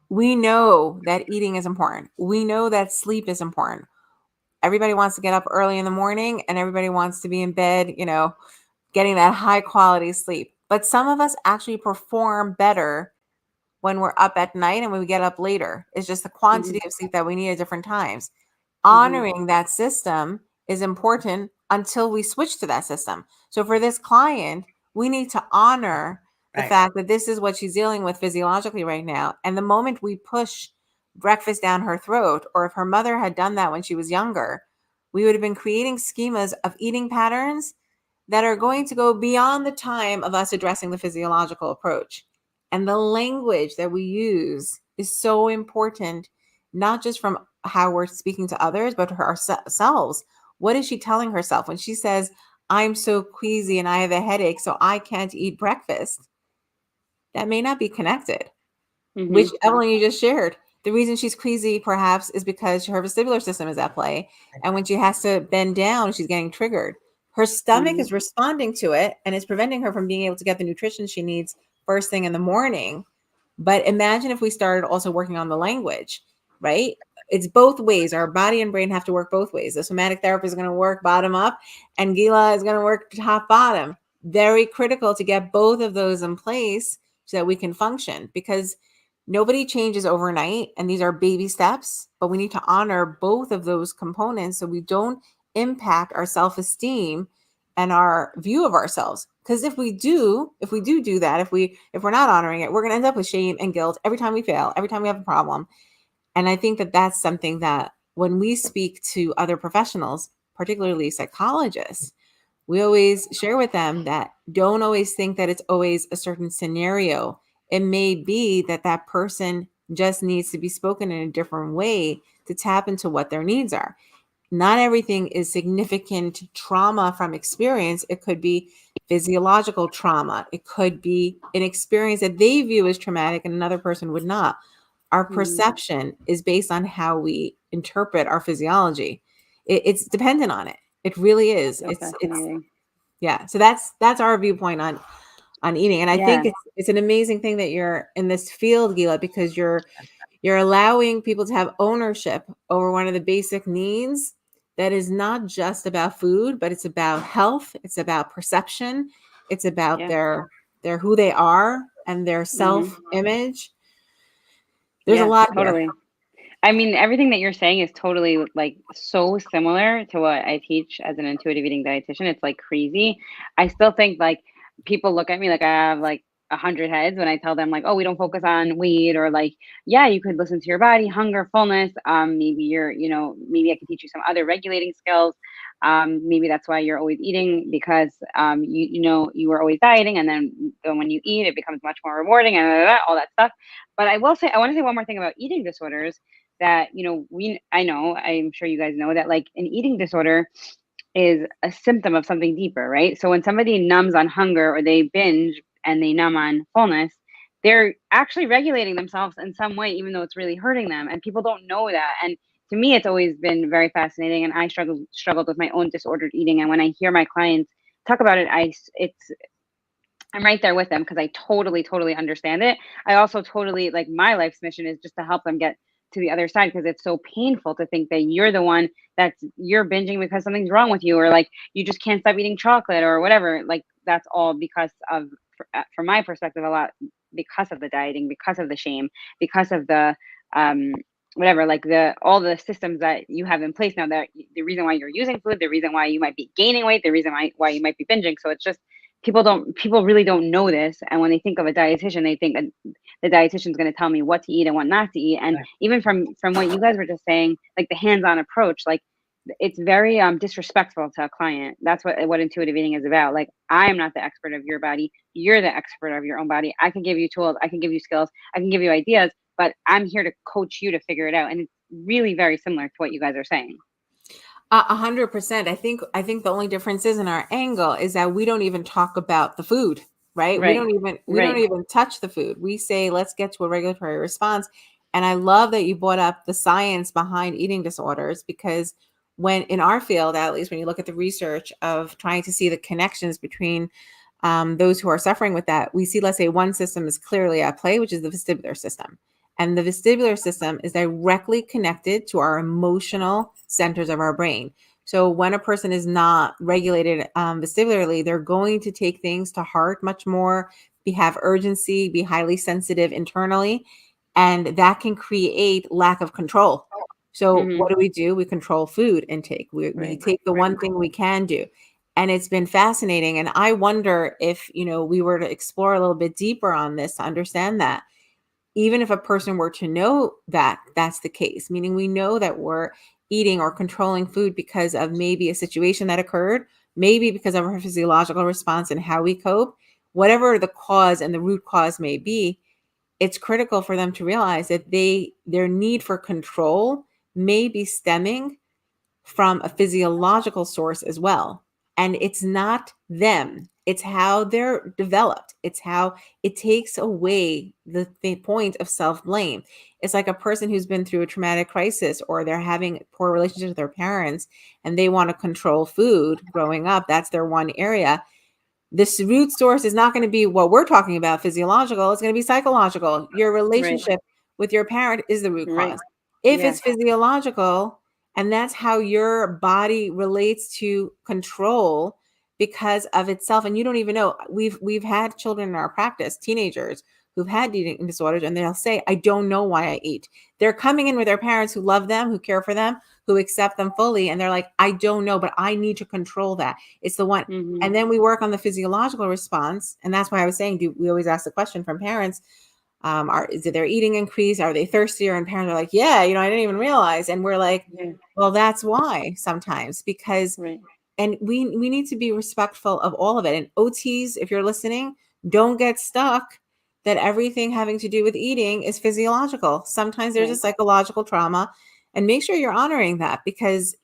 we know that eating is important. We know that sleep is important. Everybody wants to get up early in the morning and everybody wants to be in bed, getting that high quality sleep. But some of us actually perform better when we're up at night and when we get up later. It's just the quantity of sleep that we need at different times. Mm-hmm. Honoring that system is important until we switch to that system. So for this client, we need to honor the Right. fact that this is what she's dealing with physiologically right now. And the moment we push breakfast down her throat, or if her mother had done that when she was younger, we would have been creating schemas of eating patterns that are going to go beyond the time of us addressing the physiological approach. And the language that we use is so important, not just from how we're speaking to others, but to ourselves. What is she telling herself when she says, I'm so queasy and I have a headache, so I can't eat breakfast? That may not be connected, which Mm-hmm. Evelyn, you just shared. The reason she's queasy perhaps is because her vestibular system is at play. And when she has to bend down, she's getting triggered. Her stomach Mm-hmm. is responding to it and it's preventing her from being able to get the nutrition she needs first thing in the morning. But imagine if we started also working on the language, right? It's both ways. Our body and brain have to work both ways. The somatic therapist is going to work bottom up, and Gila is going to work top bottom. Very critical to get both of those in place so that we can function, because nobody changes overnight. And these are baby steps, but we need to honor both of those components so we don't impact our self esteem and our view of ourselves. Because if we do that, if we're not honoring it, we're going to end up with shame and guilt every time we fail, every time we have a problem. And I think that that's something that when we speak to other professionals, particularly psychologists, we always share with them that don't always think that it's always a certain scenario. It may be that that person just needs to be spoken in a different way to tap into what their needs are. Not everything is significant trauma from experience. It could be physiological trauma. It could be an experience that they view as traumatic and another person would not. Our Mm-hmm. perception is based on how we interpret our physiology. It's dependent on it. It really is. That's It's fascinating. yeah. So that's our viewpoint on eating. And I think Yeah. it's an amazing thing that you're in this field, Gila, because you're allowing people to have ownership over one of the basic needs that is not just about food, but it's about health, it's about perception, it's about Yeah. their who they are and their Mm-hmm. self-image. There's a Yeah. lot here. Totally. I mean, everything that you're saying is totally like so similar to what I teach as an intuitive eating dietitian. It's like crazy. I still think like people look at me like I have like 100 heads when I tell them like, oh, we don't focus on weight, or like, yeah, you could listen to your body, hunger, fullness. Maybe maybe I could teach you some other regulating skills. Maybe that's why you're always eating, because you were always dieting, and then when you eat, it becomes much more rewarding, and all that stuff. But I want to say one more thing about eating disorders, that I know, I'm sure you guys know that like an eating disorder is a symptom of something deeper, right? So when somebody numbs on hunger, or they binge and they numb on fullness, they're actually regulating themselves in some way, even though it's really hurting them, and people don't know that. And to me, it's always been very fascinating, and I struggled with my own disordered eating, and when I hear my clients talk about it, I'm right there with them, because I totally, totally understand it. I also totally, like, my life's mission is just to help them get to the other side, because it's so painful to think that you're the one you're binging because something's wrong with you, or like you just can't stop eating chocolate or whatever. Like that's all because of, from my perspective, a lot because of the dieting, because of the shame, because of the um whatever, like the all the systems that you have in place now, that the reason why you're using food, the reason why you might be gaining weight, the reason why you might be binging. So it's just people really don't know this, and when they think of a dietitian, they think the dietitian is going to tell me what to eat and what not to eat. And Right. even from what you guys were just saying, like the hands-on approach, like it's very disrespectful to a client. That's what intuitive eating is about. Like, I am not the expert of your body, you're the expert of your own body. I can give you tools, I can give you skills, I can give you ideas, but I'm here to coach you to figure it out. And it's really very similar to what you guys are saying. 100%. I think the only difference is in our angle is that we don't even talk about the food, right? We Right. don't even touch the food. We say, let's get to a regulatory response. And I love that you brought up the science behind eating disorders, because when in our field, at least when you look at the research of trying to see the connections between those who are suffering with that, we see, let's say, one system is clearly at play, which is the vestibular system. And the vestibular system is directly connected to our emotional centers of our brain. So when a person is not regulated vestibularly, they're going to take things to heart much more, have urgency, be highly sensitive internally, and that can create lack of control. So Mm-hmm. what do? We control food intake. We Right. take the one thing we can do. And it's been fascinating. And I wonder if, we were to explore a little bit deeper on this to understand that even if a person were to know that that's the case, meaning we know that we're eating or controlling food because of maybe a situation that occurred, maybe because of our physiological response and how we cope, whatever the cause and the root cause may be, it's critical for them to realize that their need for control may be stemming from a physiological source as well. And it's not them, it's how they're developed. It's how it takes away the point of self blame. It's like a person who's been through a traumatic crisis or they're having poor relationships with their parents and they want to control food growing up. That's their one area. This root source is not going to be what we're talking about, physiological. It's going to be psychological. Your Right. relationship with your parent is the root Right. cause. If Yeah. it's physiological, and that's how your body relates to control because of itself, and you don't even know. We've had children in our practice, teenagers who've had eating disorders, and they'll say, "I don't know why I eat." They're coming in with their parents who love them, who care for them, who accept them fully, and they're like, "I don't know, but I need to control that." It's the one. Mm-hmm. And then we work on the physiological response. And that's why I was saying, do we always ask the question from parents, is it their eating increase? Are they thirstier? And parents are like, yeah, I didn't even realize. And we're like, Yeah. well, that's why sometimes, because, Right. and we need to be respectful of all of it. And OTs, if you're listening, don't get stuck that everything having to do with eating is physiological. Sometimes there's a Right. psychological trauma, and make sure you're honoring that, because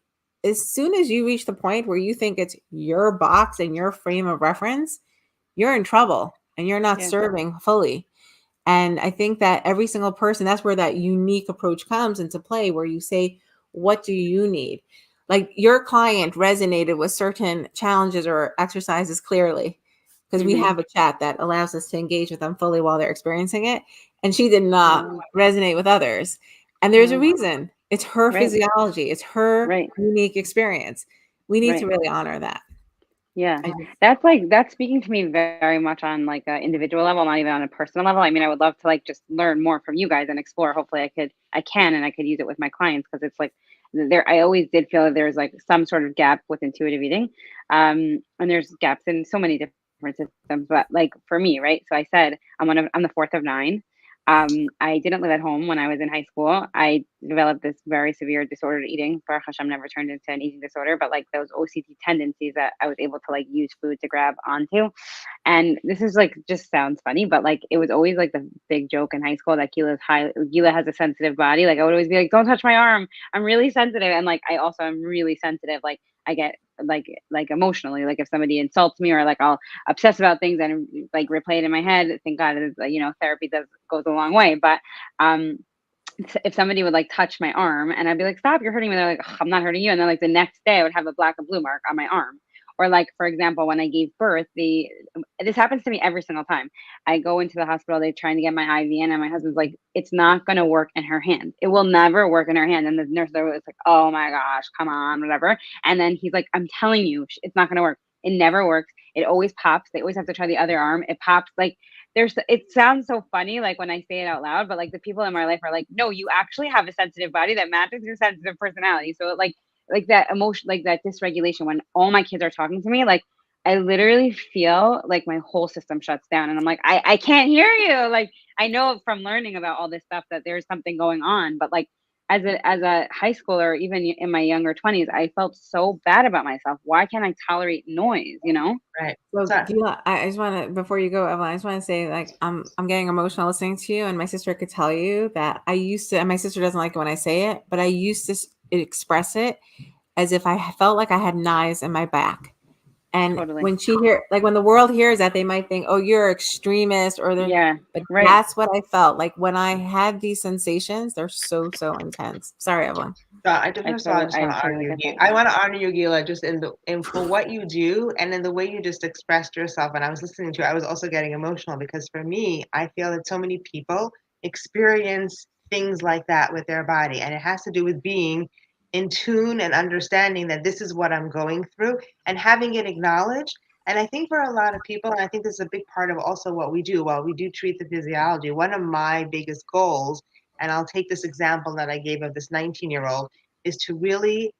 as soon as you reach the point where you think it's your box and your frame of reference, you're in trouble and you're not Yeah. serving fully. And I think that every single person, that's where that unique approach comes into play, where you say, what do you need? Like your client resonated with certain challenges or exercises clearly, because we Mm-hmm. have a chat that allows us to engage with them fully while they're experiencing it. And she did not Oh. resonate with others. And there's a Oh. reason. It's her Right. physiology, it's her Right. unique experience. We need to Right. really honor that. Yeah. I just, That's speaking to me very much on like an individual level, not even on a personal level. I mean, I would love to like just learn more from you guys and explore. Hopefully and I could use it with my clients, because it's like I always did feel that there's like some sort of gap with intuitive eating. And there's gaps in so many different systems, but like for me, right? So I said, I'm the fourth of nine. I didn't live at home when I was in high school. I developed this very severe disordered eating. Baruch Hashem never turned into an eating disorder, but like those OCD tendencies that I was able to like use food to grab onto. And this is like just sounds funny, but like it was always like the big joke in high school that Gila has a sensitive body. Like I would always be like, "Don't touch my arm. I'm really sensitive." And like I also am really sensitive. Like I get like emotionally, like if somebody insults me, or like I'll obsess about things and like replay it in my head. Thank God, therapy goes a long way. But um if somebody would like touch my arm and I'd be like, "Stop, you're hurting me." They're like, "I'm not hurting you." And then like the next day I would have a black and blue mark on my arm. Or like, for example, when I gave birth, this happens to me every single time. I go into the hospital, they're trying to get my IV in, and my husband's like, "It's not going to work in her hand. It will never work in her hand." And the nurse is like, "Oh my gosh, come on, whatever." And then he's like, "I'm telling you, it's not going to work. It never works. It always pops. They always have to try the other arm. It pops." Like it sounds so funny like when I say it out loud, but like the people in my life are like, "No, you actually have a sensitive body that matches your sensitive personality." So like that emotion, like that dysregulation when all my kids are talking to me, like I literally feel like my whole system shuts down and I'm like, I can't hear you. Like I know from learning about all this stuff that there's something going on, but like as a high schooler, even in my younger 20s, I felt so bad about myself. Why can't I tolerate noise, you know? Right. so So Gila, I just want to, before you go, Evelyn, I just want to say, like, I'm getting emotional listening to you, and my sister could tell you that I used to, and my sister doesn't like it when I say it, but I used to express it as if I felt like I had knives in my back. And Totally. when when the world hears that, they might think, "Oh, you're extremist," Yeah. but Right. that's what I felt like when I had these sensations. They're so intense. Sorry, Evelyn. So first of all, I just I want to honor totally you. get that. I want to honor you, Gila, just in for what you do and in the way you just expressed yourself. And I was listening to you, I was also getting emotional because for me, I feel that so many people experience things like that with their body, and it has to do with being in tune and understanding that this is what I'm going through and having it acknowledged. And I think for a lot of people, and I think this is a big part of also what we do, while we do treat the physiology, one of my biggest goals, and I'll take this example that I gave of this 19-year-old, is to really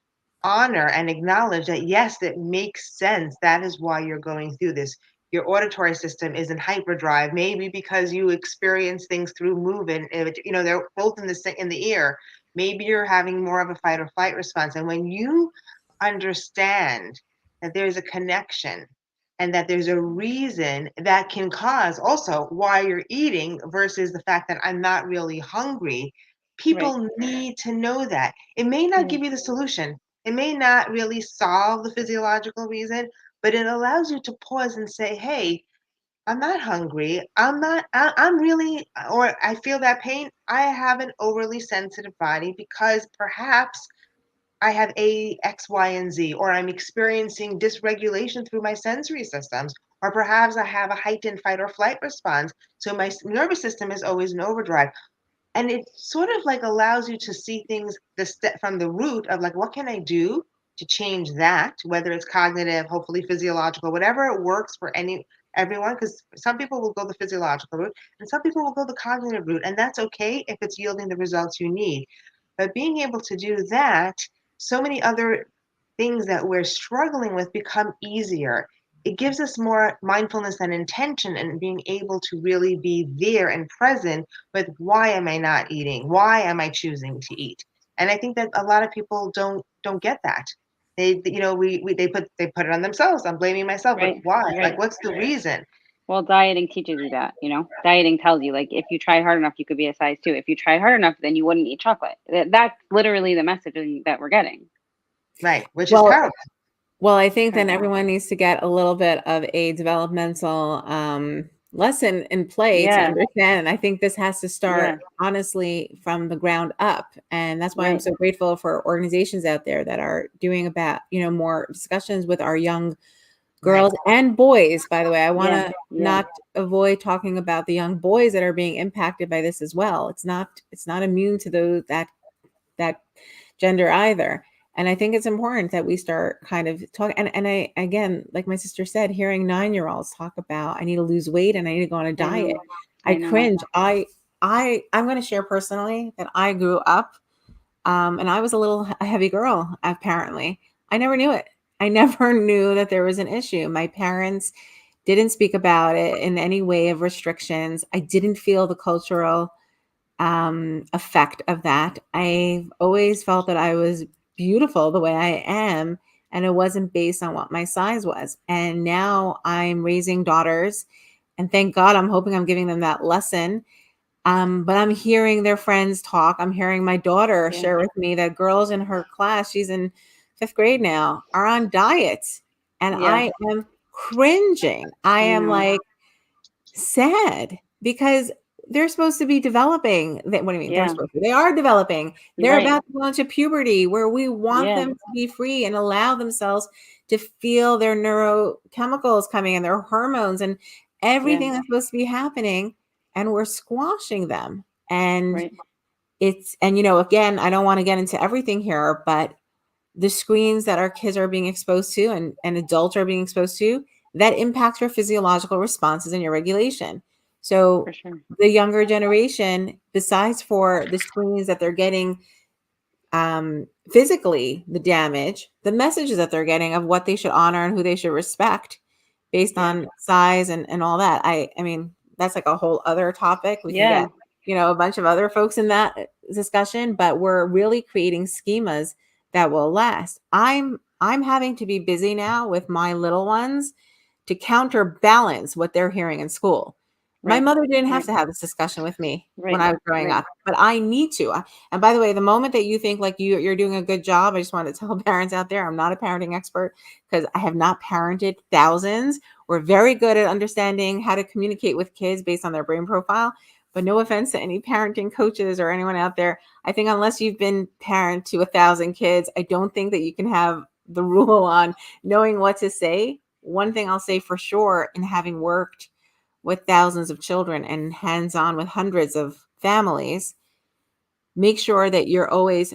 honor and acknowledge that, yes, it makes sense. That is why you're going through this. Your auditory system is in hyperdrive, maybe because you experience things through movement. They're both in the ear. Maybe you're having more of a fight or flight response. And when you understand that there's a connection and that there's a reason that can cause also why you're eating versus the fact that I'm not really hungry, Right. people need to know that. It may not Yeah. give you the solution. It may not really solve the physiological reason, but it allows you to pause and say, hey, I'm not hungry. I'm really, or I feel that pain. I have an overly sensitive body because perhaps I have A, X, Y, and Z, or I'm experiencing dysregulation through my sensory systems, or perhaps I have a heightened fight or flight response. So my nervous system is always in overdrive. And it sort of like allows you to see things from the root of like, what can I do to change that, whether it's cognitive, hopefully physiological, whatever works for everyone, because some people will go the physiological route and some people will go the cognitive route, and that's okay if it's yielding the results you need. But being able to do that, so many other things that we're struggling with become easier. It gives us more mindfulness and intention and being able to really be there and present with, why am I not eating? Why am I choosing to eat? And I think that a lot of people don't get that. They put it on themselves. I'm blaming myself, but Right. why? Like, Right. what's the reason? Well, dieting teaches you that, dieting tells you, like, if you try hard enough, you could be a size 2. If you try hard enough, then you wouldn't eat chocolate. That's literally the message that we're getting. Right, which is Well, powerful. well, I think then Powerful. everyone needs to get a little bit of a developmental lesson in play to Yeah. understand. And I think this has to start Yeah. honestly from the ground up. And that's why I'm Right. so grateful for organizations out there that are doing about, more discussions with our young Right. girls and boys. By the way, I want Yeah. to Yeah. not avoid talking about the young boys that are being impacted by this as well. It's not immune to that gender either. And I think it's important that we start kind of talking. And I, again, like my sister said, hearing 9-year-olds talk about, I need to lose weight and I need to go on a I diet. know. I I know. cringe. I'm going to share personally that I grew up, and I was a little a heavy girl. Apparently, I never knew it. I never knew that there was an issue. My parents didn't speak about it in any way of restrictions. I didn't feel the cultural effect of that. I've always felt that I was beautiful the way I am, and it wasn't based on what my size was. And now I'm raising daughters, and thank God, I'm hoping I'm giving them that lesson. But I'm hearing their friends talk. I'm hearing my daughter Yeah. share with me that girls in her class, she's in 5th grade now, are on diets. And Yeah. I am cringing. I I am know. like, sad because they're supposed to be developing. What do you mean? They're Yeah. supposed to. They are developing. You're They're right. about to go into puberty where we want Yeah. them to be free and allow themselves to feel their neurochemicals coming in, their hormones and Yeah. everything that's supposed to be happening. And we're squashing them. And Right. again, I don't want to get into everything here, but the screens that our kids are being exposed to and adults are being exposed to, that impacts your physiological responses and your regulation. For So sure. the younger generation, besides for the screens that they're getting physically, the damage, the messages that they're getting of what they should honor and who they should respect based Yeah. on size and all that. I mean, that's like a whole other topic. We can Yeah. get, a bunch of other folks in that discussion, but we're really creating schemas that will last. I'm having to be busy now with my little ones to counterbalance what they're hearing in school. My Right. mother didn't have Right. to have this discussion with me when Right. I was growing Right. up, but I need to. And by the way, the moment that you think like you're doing a good job, I just want to tell parents out there, I'm not a parenting expert because I have not parented thousands. We're very good at understanding how to communicate with kids based on their brain profile. But no offense to any parenting coaches or anyone out there. I think unless you've been parent to 1,000 kids, I don't think that you can have the rule on knowing what to say. One thing I'll say for sure, in having worked with thousands of children and hands-on with hundreds of families, make sure that you're always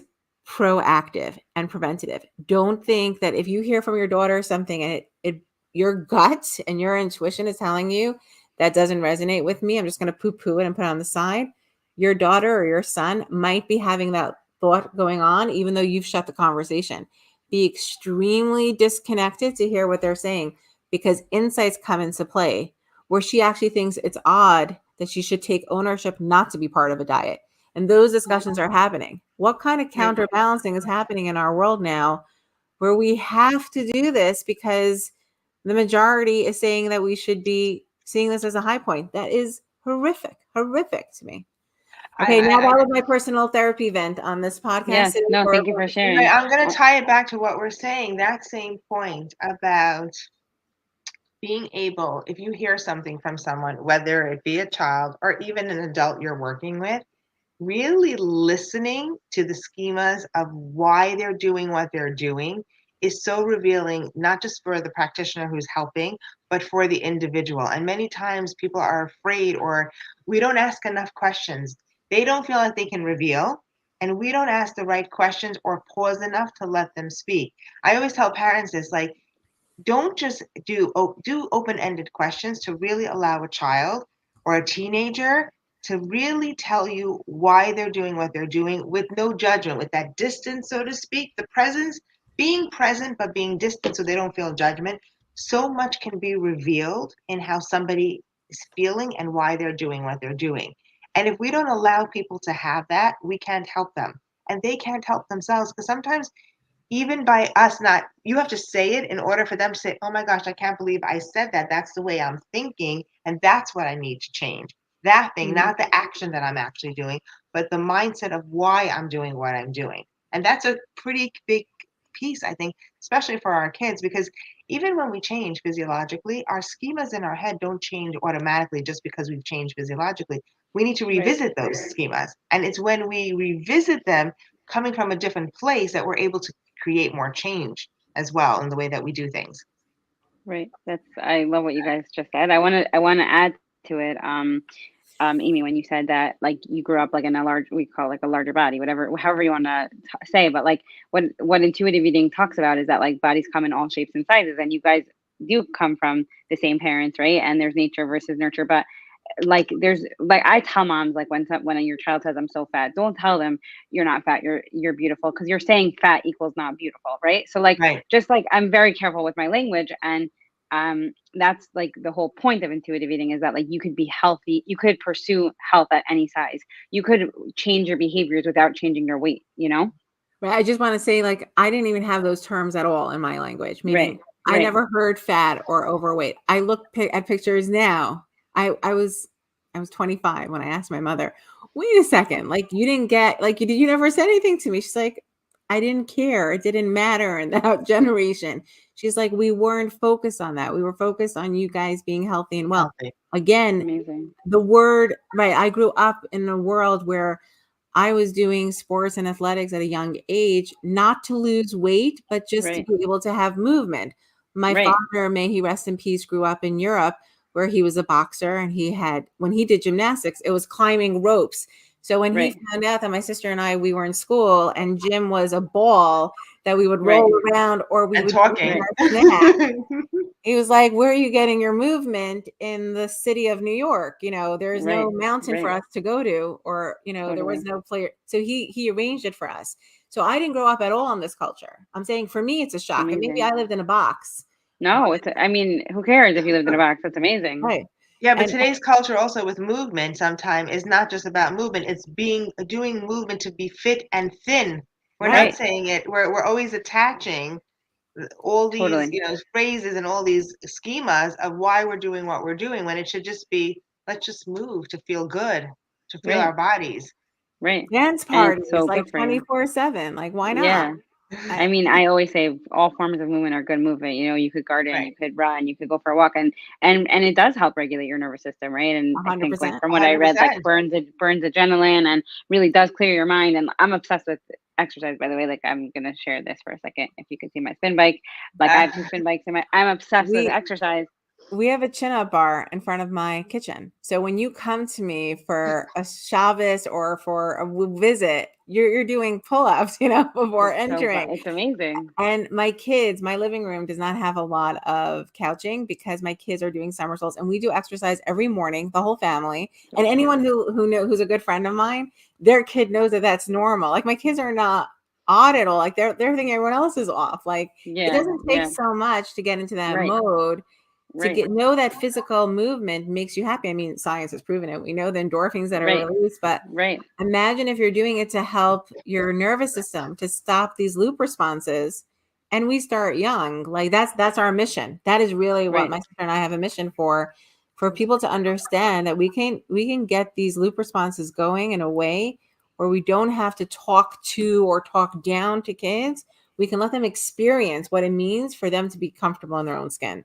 proactive and preventative. Don't think that if you hear from your daughter something and your gut and your intuition is telling you that doesn't resonate with me, I'm just going to poo-poo it and put it on the side. Your daughter or your son might be having that thought going on, even though you've shut the conversation. Be extremely disconnected to hear what they're saying, because insights come into play where she actually thinks it's odd that she should take ownership not to be part of a diet. And those discussions are happening. What kind of counterbalancing is happening in our world now where we have to do this because the majority is saying that we should be seeing this as a high point? That is horrific to me. Okay, now that was my personal therapy vent on this podcast. Yes, no, thank you for sharing. Right, I'm going to tie it back to what we're saying. That same point about being able, if you hear something from someone, whether it be a child or even an adult you're working with, really listening to the schemas of why they're doing what they're doing is so revealing, not just for the practitioner who's helping, but for the individual. And many times people are afraid, or we don't ask enough questions. They don't feel like they can reveal, and we don't ask the right questions or pause enough to let them speak. I always tell parents this, like, don't just do open-ended questions to really allow a child or a teenager to really tell you why they're doing what they're doing with no judgment, with that distance, so to speak, the presence, being present but being distant so they don't feel judgment. So much can be revealed in how somebody is feeling and why they're doing what they're doing. And if we don't allow people to have that, we can't help them. And they can't help themselves, because sometimes even by us not, you have to say it in order for them to say, oh my gosh, I can't believe I said that. That's the way I'm thinking. And that's what I need to change. That thing, not the action that I'm actually doing, but the mindset of why I'm doing what I'm doing. And that's a pretty big piece, I think, especially for our kids, because even when we change physiologically, our schemas in our head don't change automatically just because we've changed physiologically. We need to revisit those schemas. And it's when we revisit them coming from a different place that we're able to create more change as well in the way that we do things. Right. I love what you guys just said. I want to add to it. Amy, when you said that, like, you grew up like in a large, we call it like a larger body, whatever, however you want to say, but like what intuitive eating talks about is that like bodies come in all shapes and sizes, and you guys do come from the same parents, right? And there's nature versus nurture, but like there's like, I tell moms, like, when your child says I'm so fat, don't tell them you're not fat, you're beautiful, because you're saying fat equals not beautiful, right? So like, Right. just like, I'm very careful with my language, and that's like the whole point of intuitive eating, is that like you could be healthy, you could pursue health at any size, you could change your behaviors without changing your weight, you know? Right. I just want to say, like, I didn't even have those terms at all in my language, meaning I Right. never heard fat or overweight. I look at pictures now. I was 25 when I asked my mother, wait a second, like, you didn't get, like, you never said anything to me. She's like, I didn't care. It didn't matter in that generation. She's like, we weren't focused on that. We were focused on you guys being healthy and well. Healthy. Again, Amazing. the word, right. I grew up in a world where I was doing sports and athletics at a young age, not to lose weight, but just to be able to have movement. My father, may he rest in peace, grew up in Europe where he was a boxer, and when he did gymnastics, it was climbing ropes. So when he found out that my sister and I, we were in school and gym was a ball that we would roll around, or we would talking. snack, he was like, where are you getting your movement in the city of New York? There's no mountain for us to go to, or, there was no player. So he arranged it for us. So I didn't grow up at all in this culture. I'm saying, for me, it's a shock. And maybe I lived in a box. No, I mean, who cares if you lived in a box? That's amazing. Right. Yeah, but today's culture also with movement sometimes is not just about movement. It's doing movement to be fit and thin. We're not saying it. We're always attaching all these phrases and all these schemas of why we're doing what we're doing, when it should just be, let's just move to feel good, to feel our bodies. Right. Dance parties, so like 24/7. Like, why not? Yeah. I mean, I always say all forms of movement are good movement. You could garden, you could run, you could go for a walk, and it does help regulate your nervous system, right? And 100%. I think, like, from what I read, like, burns adrenaline and really does clear your mind. And I'm obsessed with exercise, by the way. Like, I'm gonna share this for a second. If you could see my spin bike, like, I have 2 spin bikes I'm obsessed with exercise. we have a chin-up bar in front of my kitchen. So when you come to me for a Shabbos or for a visit, you're doing pull-ups, before entering. It's amazing. And my kids, my living room does not have a lot of couching because my kids are doing somersaults, and we do exercise every morning, the whole family. And anyone who's a good friend of mine, their kid knows that that's normal. Like, my kids are not odd at all. Like, they're thinking everyone else is off. Like, it doesn't take so much to get into that mode. To know that physical movement makes you happy. I mean, science has proven it. We know the endorphins that are released, but imagine if you're doing it to help your nervous system to stop these loop responses. And we start young. Like, that's our mission. That is really what my sister and I have a mission for people to understand that we can get these loop responses going in a way where we don't have to talk to or talk down to kids. We can let them experience what it means for them to be comfortable in their own skin.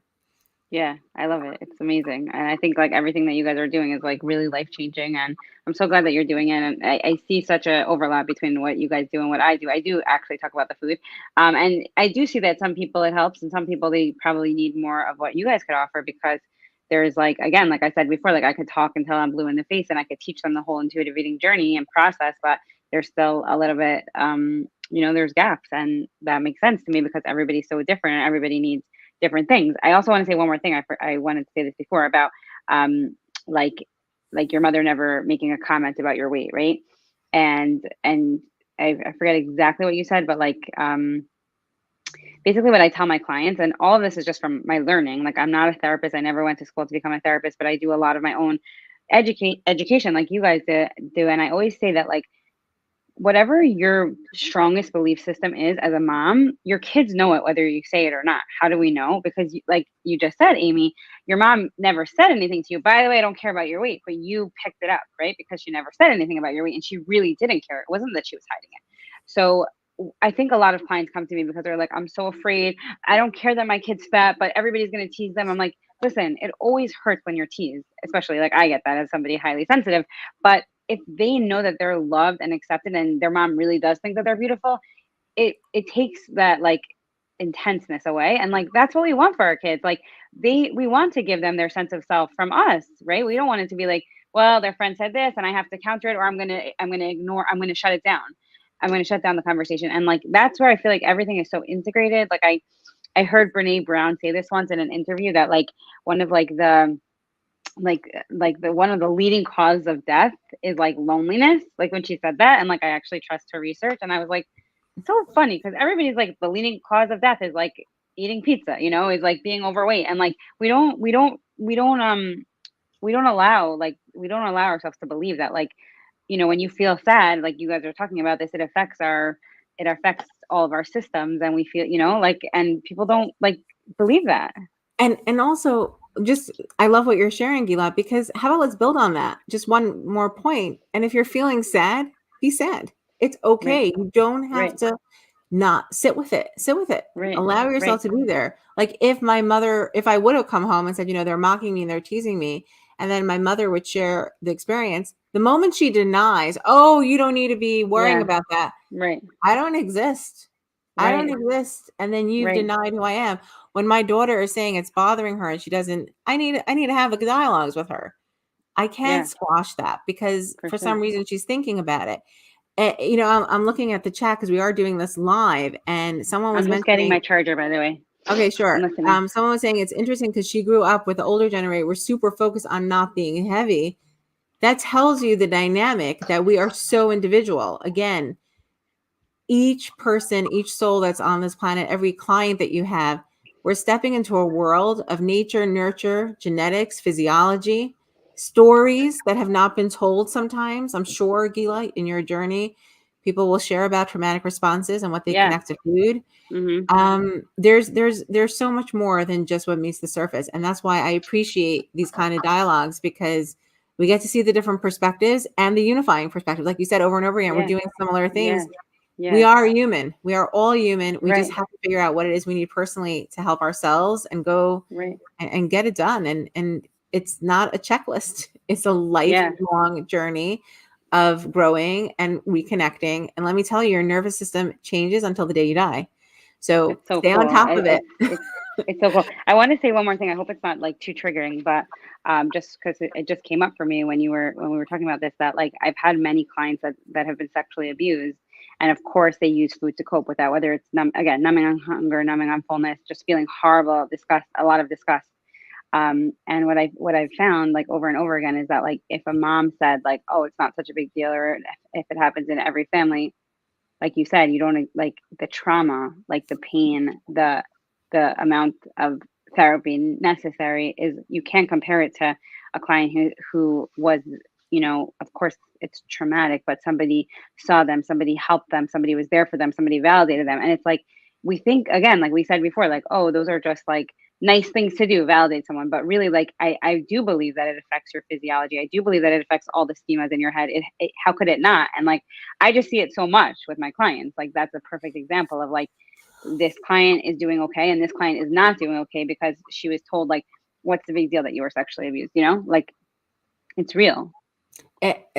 Yeah, I love it. It's amazing. And I think like everything that you guys are doing is like really life changing. And I'm so glad that you're doing it. And I see such a overlap between what you guys do and what I do. I do actually talk about the food. And I do see that some people it helps and some people they probably need more of what you guys could offer because there's like, again, like I said before, like I could talk until I'm blue in the face and I could teach them the whole intuitive eating journey and process, but there's still a little bit, there's gaps. And that makes sense to me because everybody's so different and everybody needs different things. I also want to say one more thing. I wanted to say this before about like your mother never making a comment about your weight, right? And I forget exactly what you said, but like basically what I tell my clients, and all of this is just from my learning. Like I'm not a therapist. I never went to school to become a therapist, but I do a lot of my own education like you guys do. And I always say that like whatever your strongest belief system is as a mom, your kids know it, whether you say it or not. How do we know? Because like you just said, Amy, your mom never said anything to you. By the way, I don't care about your weight, but you picked it up, right? Because she never said anything about your weight and she really didn't care. It wasn't that she was hiding it. So I think a lot of clients come to me because they're like, I'm so afraid. I don't care that my kid's fat, but everybody's going to tease them. I'm like, listen, it always hurts when you're teased, especially like I get that as somebody highly sensitive, but if they know that they're loved and accepted and their mom really does think that they're beautiful, it takes that like intenseness away. And like, that's what we want for our kids. Like we want to give them their sense of self from us, right? We don't want it to be like, well, their friend said this and I have to counter it, or I'm going to ignore, I'm going to shut it down. I'm going to shut down the conversation. And like, that's where I feel like everything is so integrated. Like I heard Brene Brown say this once in an interview that like one of like the one of the leading causes of death is like loneliness, like when she said that. And like I actually trust her research and I was like, it's so funny because everybody's like the leading cause of death is like eating pizza, is like being overweight. And like we don't allow ourselves to believe that like when you feel sad, like you guys are talking about this, it affects all of our systems and we feel and people don't like believe that. And also, just I love what you're sharing, Gila, because how about let's build on that. Just one more point. And if you're feeling sad, be sad. It's okay. Right. You don't have to not sit with it. Sit with it. Right. Allow yourself to be there. Like if I would have come home and said, they're mocking me and they're teasing me, and then my mother would share the experience, the moment she denies, oh, you don't need to be worrying about that. Right. I don't exist. Right. I don't exist. And then you've denied who I am. When my daughter is saying it's bothering her and she doesn't, I need to have a dialogues with her. I can't squash that because for some reason she's thinking about it. And, I'm looking at the chat because we are doing this live and someone was just getting my charger, by the way. Okay, sure. Someone was saying it's interesting because she grew up with the older generation. We're super focused on not being heavy. That tells you the dynamic that we are so individual. Again, each person, each soul that's on this planet, every client that you have, we're stepping into a world of nature, nurture, genetics, physiology, stories that have not been told sometimes. I'm sure, Gila, in your journey, people will share about traumatic responses and what they connect to food. Mm-hmm. There's so much more than just what meets the surface. And that's why I appreciate these kind of dialogues because we get to see the different perspectives and the unifying perspective. Like you said, over and over again, we're doing similar things. Yeah. We are human. We are all human. We just have to figure out what it is we need personally to help ourselves and go and get it done. And it's not a checklist. It's a lifelong journey of growing and reconnecting. And let me tell you, your nervous system changes until the day you die. So stay on top of it. It's so cool. I want to say one more thing. I hope it's not like too triggering, but just because it just came up for me when we were talking about this, that like I've had many clients that have been sexually abused, and of course they use food to cope with that. Whether it's numbing on hunger, numbing on fullness, just feeling horrible, disgust, a lot of disgust. And what I've found like over and over again is that like if a mom said like, oh, it's not such a big deal, or if it happens in every family, like you said, you don't like the trauma, like the pain, the amount of therapy necessary is you can't compare it to a client who was, of course it's traumatic, but somebody saw them, somebody helped them, somebody was there for them, somebody validated them. And it's like we think again, like we said before, like, oh, those are just like nice things to do, validate someone. But really, like I do believe that it affects your physiology. I do believe that it affects all the schemas in your head. How could it not? And like I just see it so much with my clients. Like that's a perfect example of like this client is doing okay and this client is not doing okay because she was told like, what's the big deal that you were sexually abused? Like it's real.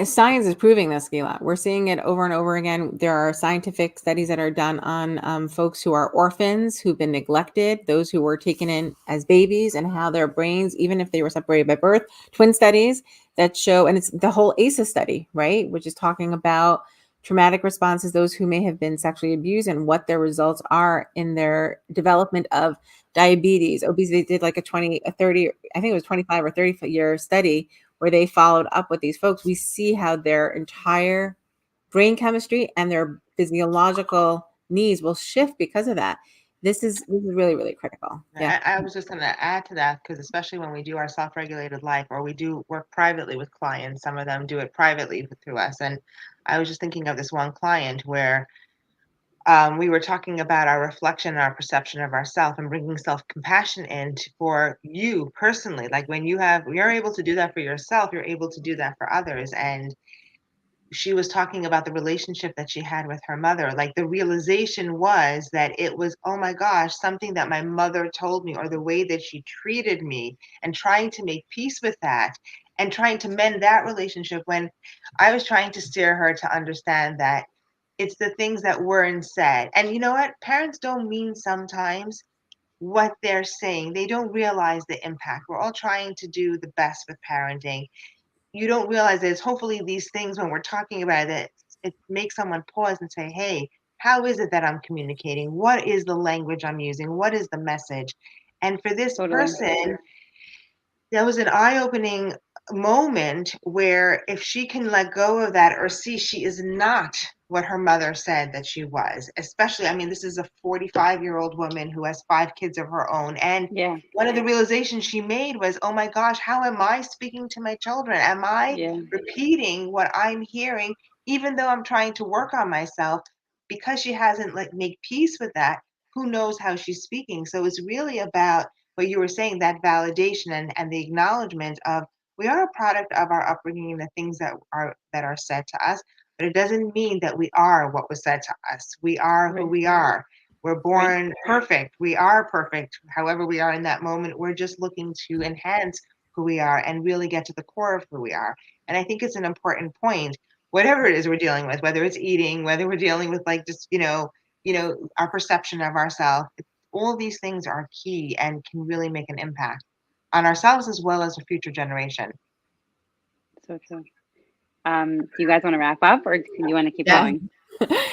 Science is proving this, Gila. We're seeing it over and over again. There are scientific studies that are done on folks who are orphans, who've been neglected, those who were taken in as babies, and how their brains, even if they were separated by birth, twin studies that show, and it's the whole ACEs study, right, which is talking about traumatic responses, those who may have been sexually abused, and what their results are in their development of diabetes, obesity. They did like a 30, I think it was 25 or 30-year study where they followed up with these folks. We see how their entire brain chemistry and their physiological needs will shift because of that. This is really, really critical. Yeah. I was just going to add to that because especially when we do our self-regulated life or we do work privately with clients, some of them do it privately through us. And I was just thinking of this one client where we were talking about our reflection and our perception of ourself and bringing self-compassion for you personally. Like when you're able to do that for yourself, you're able to do that for others. And she was talking about the relationship that she had with her mother. Like the realization was that it was, oh my gosh, something that my mother told me or the way that she treated me, and trying to make peace with that and trying to mend that relationship when I was trying to steer her to understand that it's the things that weren't said. And you know what? Parents don't mean sometimes what they're saying. They don't realize the impact. We're all trying to do the best with parenting. You don't realize that it's hopefully these things when we're talking about it, it makes someone pause and say, hey, how is it that I'm communicating? What is the language I'm using? What is the message? And for this Totally. person, that was an eye-opening moment where if she can let go of that or see she is not what her mother said that she was, especially, I mean, this is a 45-year-old woman who has 5 kids of her own. And Yeah. one of the realizations she made was, oh my gosh, how am I speaking to my children? Am I Yeah. repeating what I'm hearing, even though I'm trying to work on myself? Because she hasn't made peace with that, who knows how she's speaking? So it's really about what you were saying, that validation and the acknowledgement of we are a product of our upbringing and the things that are said to us, but it doesn't mean that we are what was said to us. We are who Right. we are. We're Right. born perfect. We are perfect. However we are in that moment, we're just looking to enhance who we are and really get to the core of who we are. And I think it's an important point, whatever it is we're dealing with, whether it's eating, whether we're dealing with like just, our perception of ourselves, all these things are key and can really make an impact on ourselves as well as a future generation. So true. Do you guys want to wrap up or do you want to keep Yeah. going?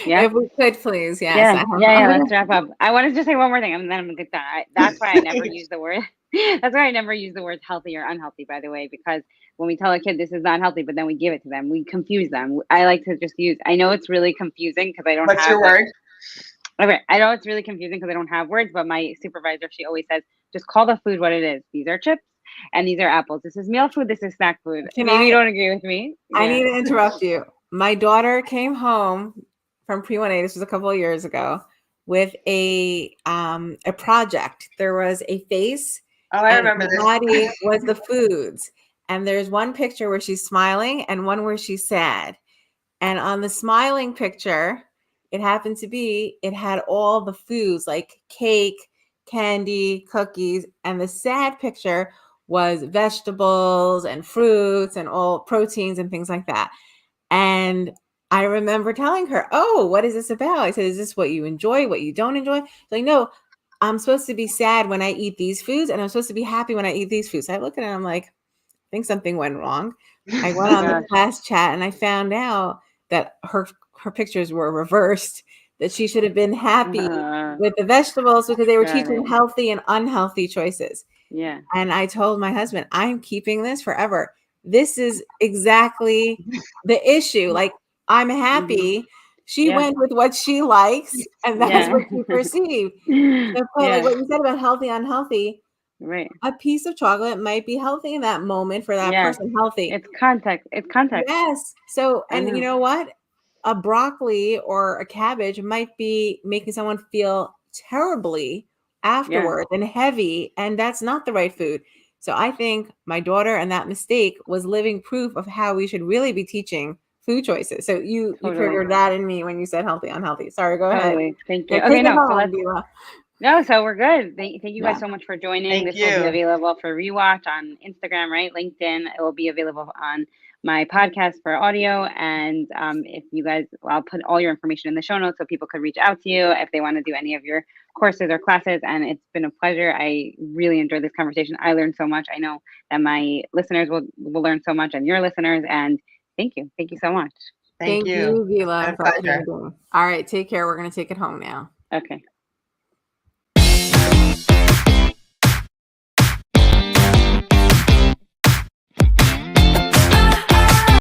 Yeah. If we could, please. Yes. Yeah, yeah. Let's wrap up. I want to just say one more thing, and then I'm good done. That's why I never use the word. That's why I never use the words healthy or unhealthy. By the way, because when we tell a kid this is not healthy, but then we give it to them, we confuse them. I like to just use. I know it's really confusing because I don't What's have your like. word? Okay, I know it's really confusing because I don't have words, but my supervisor, she always says, just call the food what it is. These are chips and these are apples. This is meal food. This is snack food. Can Maybe you I don't agree with me. I Yeah. need to interrupt you. My daughter came home from pre-1A, this was a couple of years ago, with a project. There was a face Oh, I and remember the this. body was the foods. And there's one picture where she's smiling and one where she's sad. And on the smiling picture, it happened to be, it had all the foods like cake, candy, cookies. And the sad picture was vegetables and fruits and all proteins and things like that. And I remember telling her, oh, what is this about? I said, is this what you enjoy, what you don't enjoy? She's like, no, I'm supposed to be sad when I eat these foods, and I'm supposed to be happy when I eat these foods. So I look at it, and I'm like, I think something went wrong. I Oh went my on the gosh. class chat, and I found out that her pictures were reversed, that she should have been happy with the vegetables because they were Got teaching it. healthy and unhealthy choices. Yeah. And I told my husband, I'm keeping this forever. This is exactly the issue. Like, I'm happy. She Yeah. went with what she likes, and that's Yeah. what she perceived. So, but like Yeah. what you said about healthy, unhealthy, Right. a piece of chocolate might be healthy in that moment for that Yes. person, healthy. It's context. It's context. Yes. So, I and you know. know what? A broccoli or a cabbage might be making someone feel terribly Yeah. afterwards and heavy, and that's not the right food. So I think my daughter and that mistake was living proof of how we should really be teaching food choices. So you Totally. triggered that in me when you said healthy, unhealthy. Sorry, go ahead. Totally. Thank you. Yeah, Okay, take it no. So home, let's Gila. no, so we're good. Thank you guys Yeah. so much for joining. Thank This will be you. available for rewatch on Instagram, right? LinkedIn. It will be available on my podcast for audio. And if you guys, well, I'll put all your information in the show notes so people could reach out to you if they want to do any of your courses or classes. And it's been a pleasure. I really enjoyed this conversation. I learned so much. I know that my listeners will learn so much, and your listeners. And thank you. Thank you so much. Thank Thank you. you, Gila, Been a for pleasure. attending. All right, take care. We're going to take it home now. Okay.